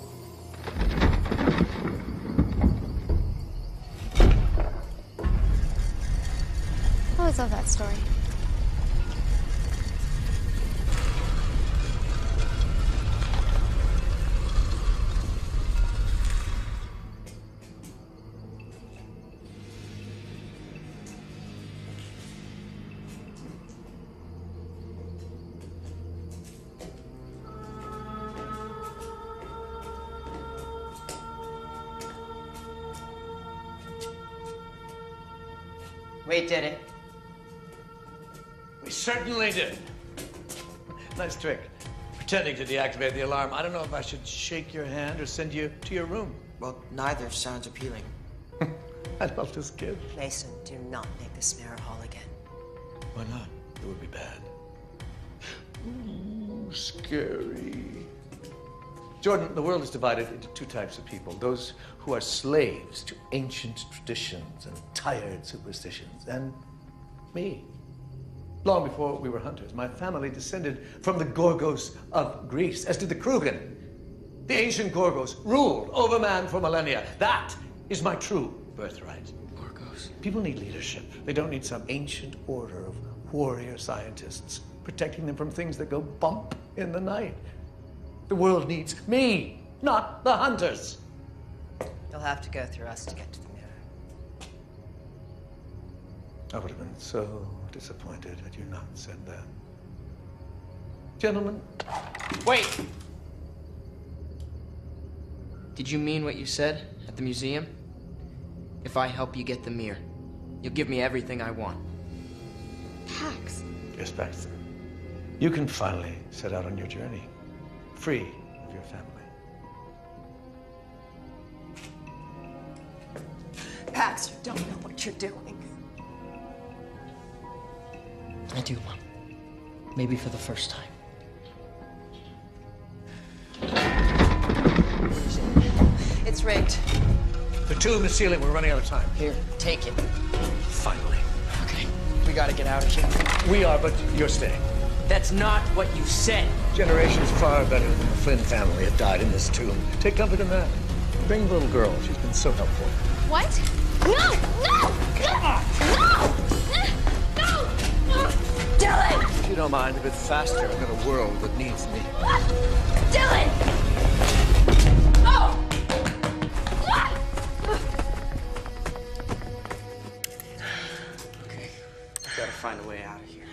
I always love that story. We did it. We certainly did. Nice trick. Pretending to deactivate the alarm. I don't know if I should shake your hand or send you to your room. Well, neither sounds appealing. I love this kid. Mason, do not make this mirror hall again. Why not? It would be bad. Ooh, scary. Jordan, the world is divided into two types of people. Those who are slaves to ancient traditions and tired superstitions. And me. Long before we were hunters, my family descended from the Gorgos of Greece, as did the Krugen. The ancient Gorgos ruled over man for millennia. That is my true birthright. Gorgos. People need leadership. They don't need some ancient order of warrior scientists protecting them from things that go bump in the night. The world needs me, not the hunters. You'll have to go through us to get to the mirror. I would have been so disappointed had you not said that. Gentlemen. Wait! Did you mean what you said at the museum? If I help you get the mirror, you'll give me everything I want. Pax. Yes, Baxter. You can finally set out on your journey, free of your family. Pax, you don't know what you're doing. I do, Mom. Maybe for the first time. It's rigged. The two in the ceiling, we're running out of time. Here, take it. Finally. Okay, we gotta get out of here. We are, but you're staying. That's not what you said. Generations far better than the Flynn family have died in this tomb. Take comfort in that. Bring the little girl. She's been so helpful. What? No! No! Come on! No! No! Dylan! If you don't mind, a bit faster. I've got a world that needs me. Dylan! Oh! Okay, we've got to find a way out of here.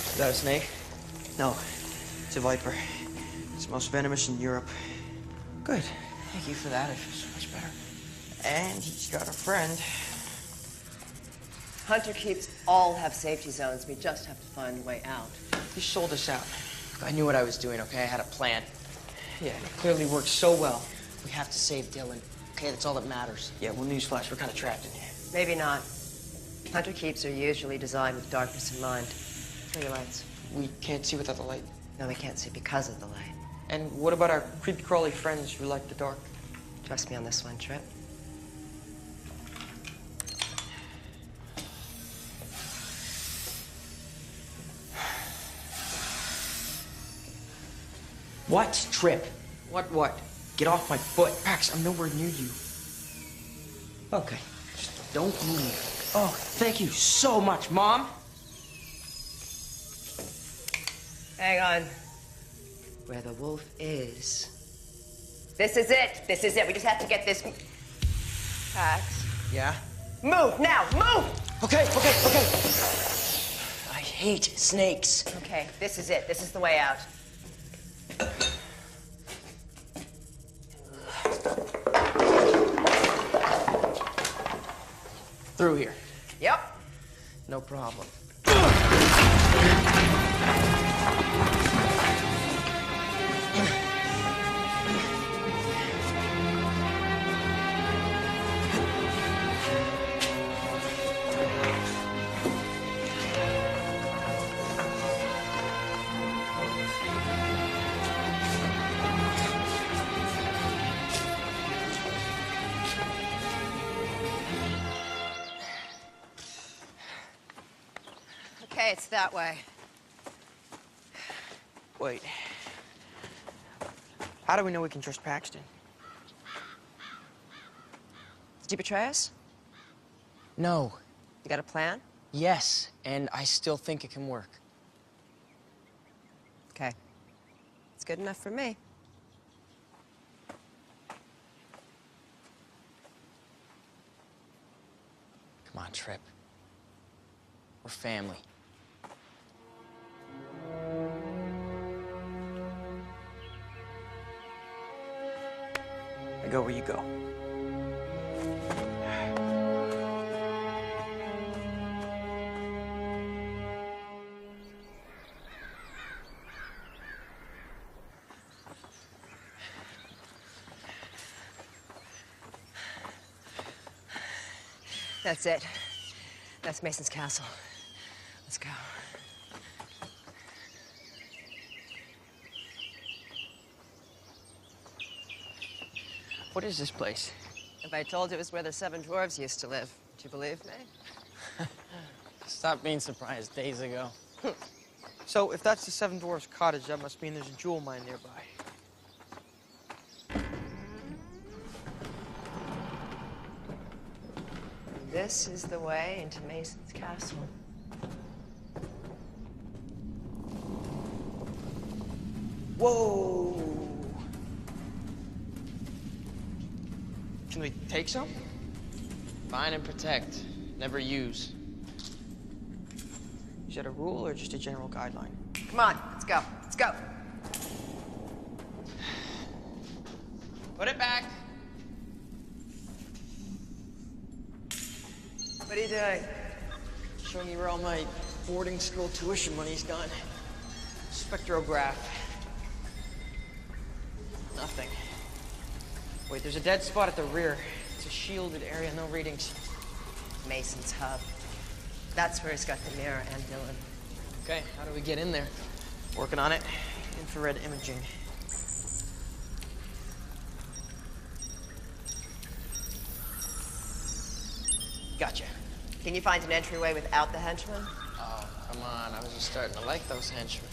Is that a snake? No, it's a viper. It's the most venomous in Europe. Good. Thank you for that. I feel so much better. And he's got a friend. Hunter keeps all have safety zones. We just have to find a way out. He sold us out. I knew what I was doing, okay? I had a plan. Yeah, and it clearly worked so well. We have to save Dylan. Okay, that's all that matters. Yeah, well, newsflash, we're kind of trapped in here. Maybe not. Hunter keeps are usually designed with darkness in mind. Turn your lights. We can't see without the light. No, we can't see because of the light. And what about our creepy-crawly friends who like the dark? Trust me on this one, Trip. What? Trip. What? Get off my foot. Pax, I'm nowhere near you. Okay, just don't move. Oh, thank you so much, Mom. Hang on. Where the wolf is. This is it. This is it. We just have to get this. Pax. Yeah? Move now. Move. Okay. I hate snakes. Okay, this is it. This is the way out. Through here. Yep. No problem. Okay, it's that way. Wait. How do we know we can trust Paxton? Did he betray us? No. You got a plan? Yes, and I still think it can work. Okay. It's good enough for me. Come on, Trip. We're family. I go where you go. That's it. That's Mason's castle. Let's go. What is this place? If I told you it was where the 7 dwarves used to live, would you believe me? Stopped being surprised days ago. So, if that's the 7 Dwarfs' cottage, that must mean there's a jewel mine nearby. This is the way into Mason's castle. Whoa! Can we take some? Find and protect. Never use. Is that a rule or just a general guideline? Come on, let's go. Let's go. Put it back. What are you doing? Showing me where all my boarding school tuition money's gone. Spectrograph. Nothing. Wait, there's a dead spot at the rear. It's a shielded area, no readings. Mason's hub. That's where he's got the mirror and Dylan. Okay, how do we get in there? Working on it. Infrared imaging. Gotcha. Can you find an entryway without the henchmen? Oh, come on. I was just starting to like those henchmen.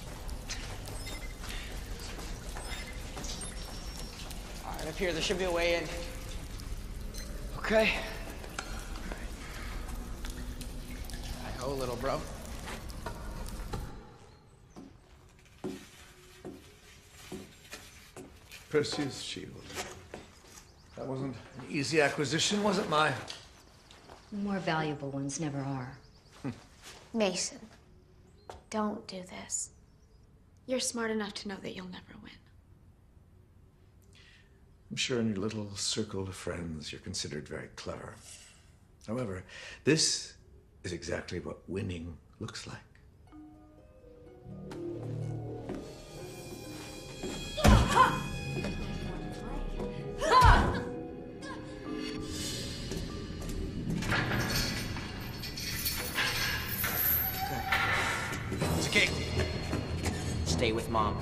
All right, up here, there should be a way in. Okay. Hi-ho, little bro. Perseus' shield. That wasn't an easy acquisition, was it, Mai? The more valuable ones never are. Mason, don't do this. You're smart enough to know that you'll never win. I'm sure in your little circle of friends, you're considered very clever. However, this is exactly what winning looks like. It's okay. Stay with Mom.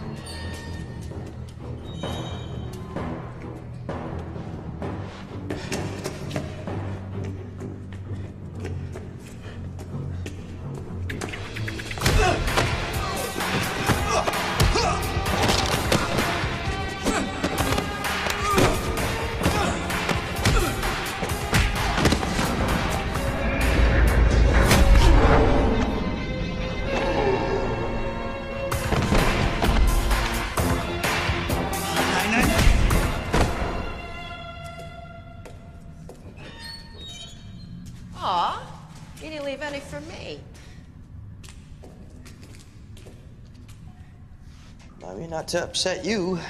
Aw, you didn't leave any for me. I mean, not to upset you.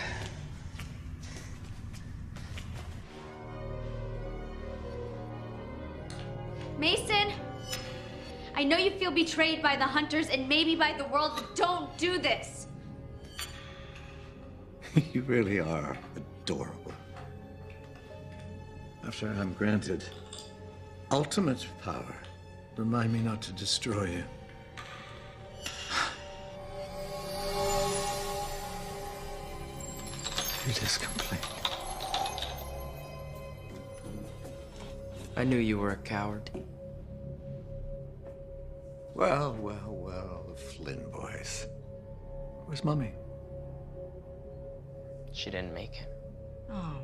Mason! I know you feel betrayed by the hunters and maybe by the world, but don't do this! You really are adorable. After I'm granted ultimate power, remind me not to destroy you. It is complete. I knew you were a coward. Well, well, well, the Flynn boys. Where's Mummy? She didn't make it. Oh,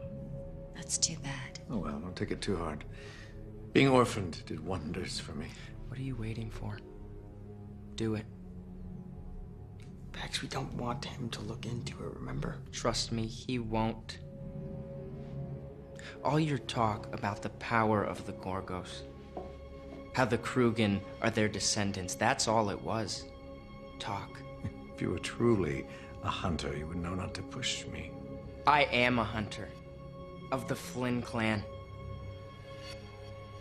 that's too bad. Oh, well, don't take it too hard. Being orphaned did wonders for me. What are you waiting for? Do it. Pax, we don't want him to look into it, remember? Trust me, he won't. All your talk about the power of the Gorgos, how the Krugen are their descendants, that's all it was. Talk. If you were truly a hunter, you would know not to push me. I am a hunter of the Flynn clan.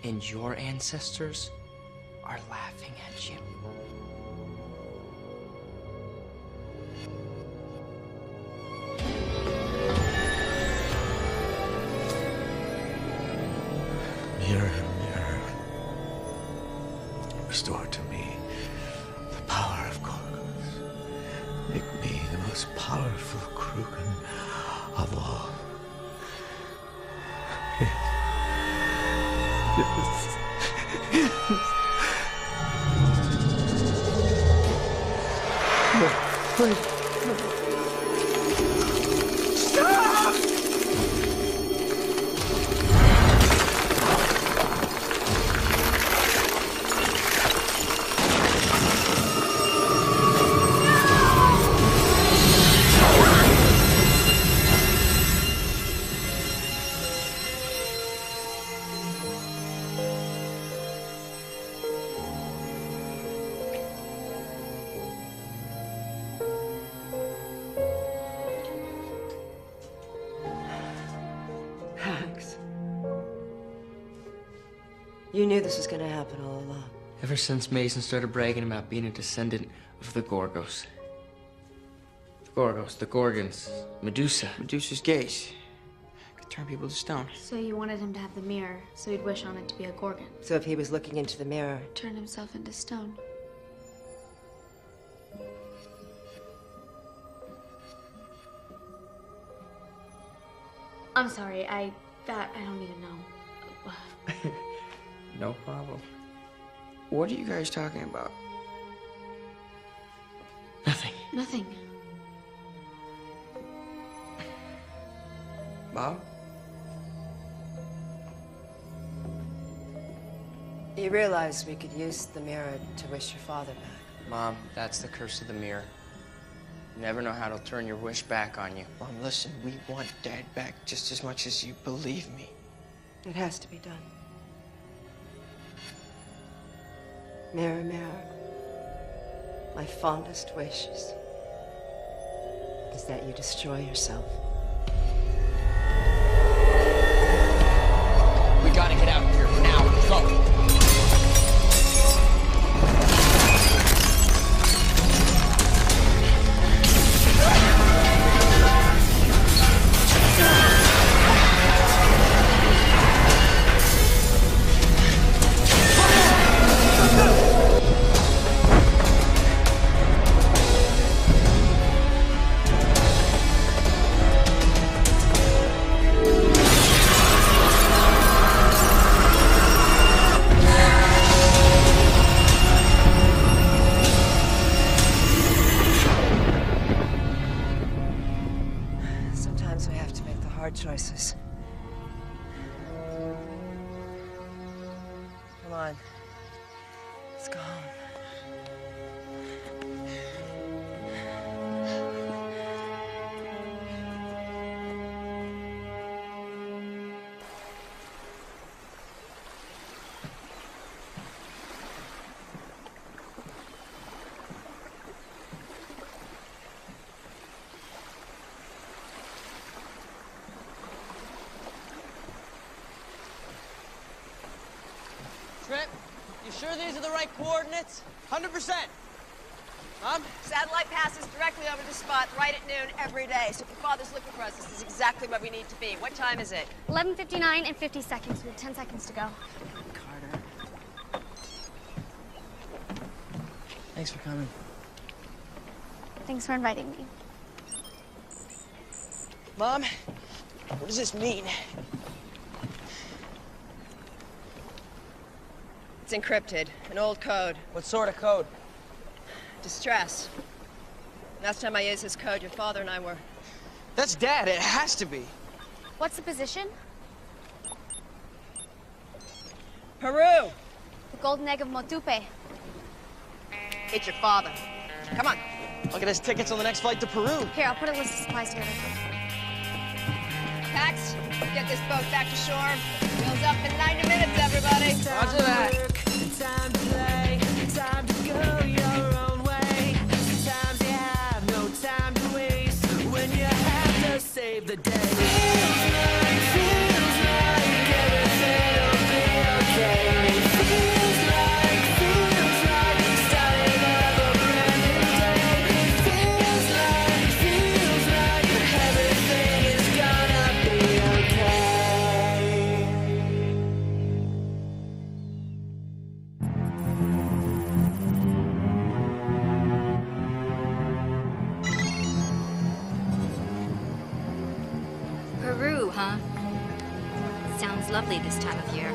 And your ancestors are laughing at you. Mirror, mirror, restore to me the power of Gorgos. Make me the most powerful Krugen of all. Please. Stop! You knew this was going to happen all along. Ever since Mason started bragging about being a descendant of the Gorgos. The Gorgos, the Gorgons, Medusa. Medusa's gaze. Could turn people to stone. So you wanted him to have the mirror, so he'd wish on it to be a Gorgon. So if he was looking into the mirror... Turn himself into stone. I'm sorry, I don't even know. No problem. What are you guys talking about? Nothing. Nothing. Bob? You realize we could use the mirror to wish your father back. Mom, that's the curse of the mirror. You never know how to turn your wish back on you. Mom, listen, we want Dad back just as much as you believe me. It has to be done. Mirror, mirror, my fondest wish is that you destroy yourself. We gotta get out of here now. Go. Choices. Come on. Let's go home. Trip, you sure these are the right coordinates? 100%. Mom? Satellite passes directly over the spot right at noon every day. So if your father's looking for us, this is exactly where we need to be. What time is it? 11:59 and 50 seconds. We have 10 seconds to go. Carter. Thanks for coming. Thanks for inviting me. Mom, what does this mean? It's encrypted. An old code. What sort of code? Distress. Last time I used this code, your father and I were... That's Dad. It has to be. What's the position? Peru! The golden egg of Motupe. It's your father. Come on. I'll get us tickets on the next flight to Peru. Here, I'll put a list of supplies together. Pax, get this boat back to shore. Wheels up in 90 minutes, everybody. Roger that. Time to play, time to go your own way. Sometimes you have no time to waste when you have to save the day. Feels like everything will be okay. Feels like starting of a brand new day. Feels like everything is gonna be okay. Peru, huh? Sounds lovely this time of year.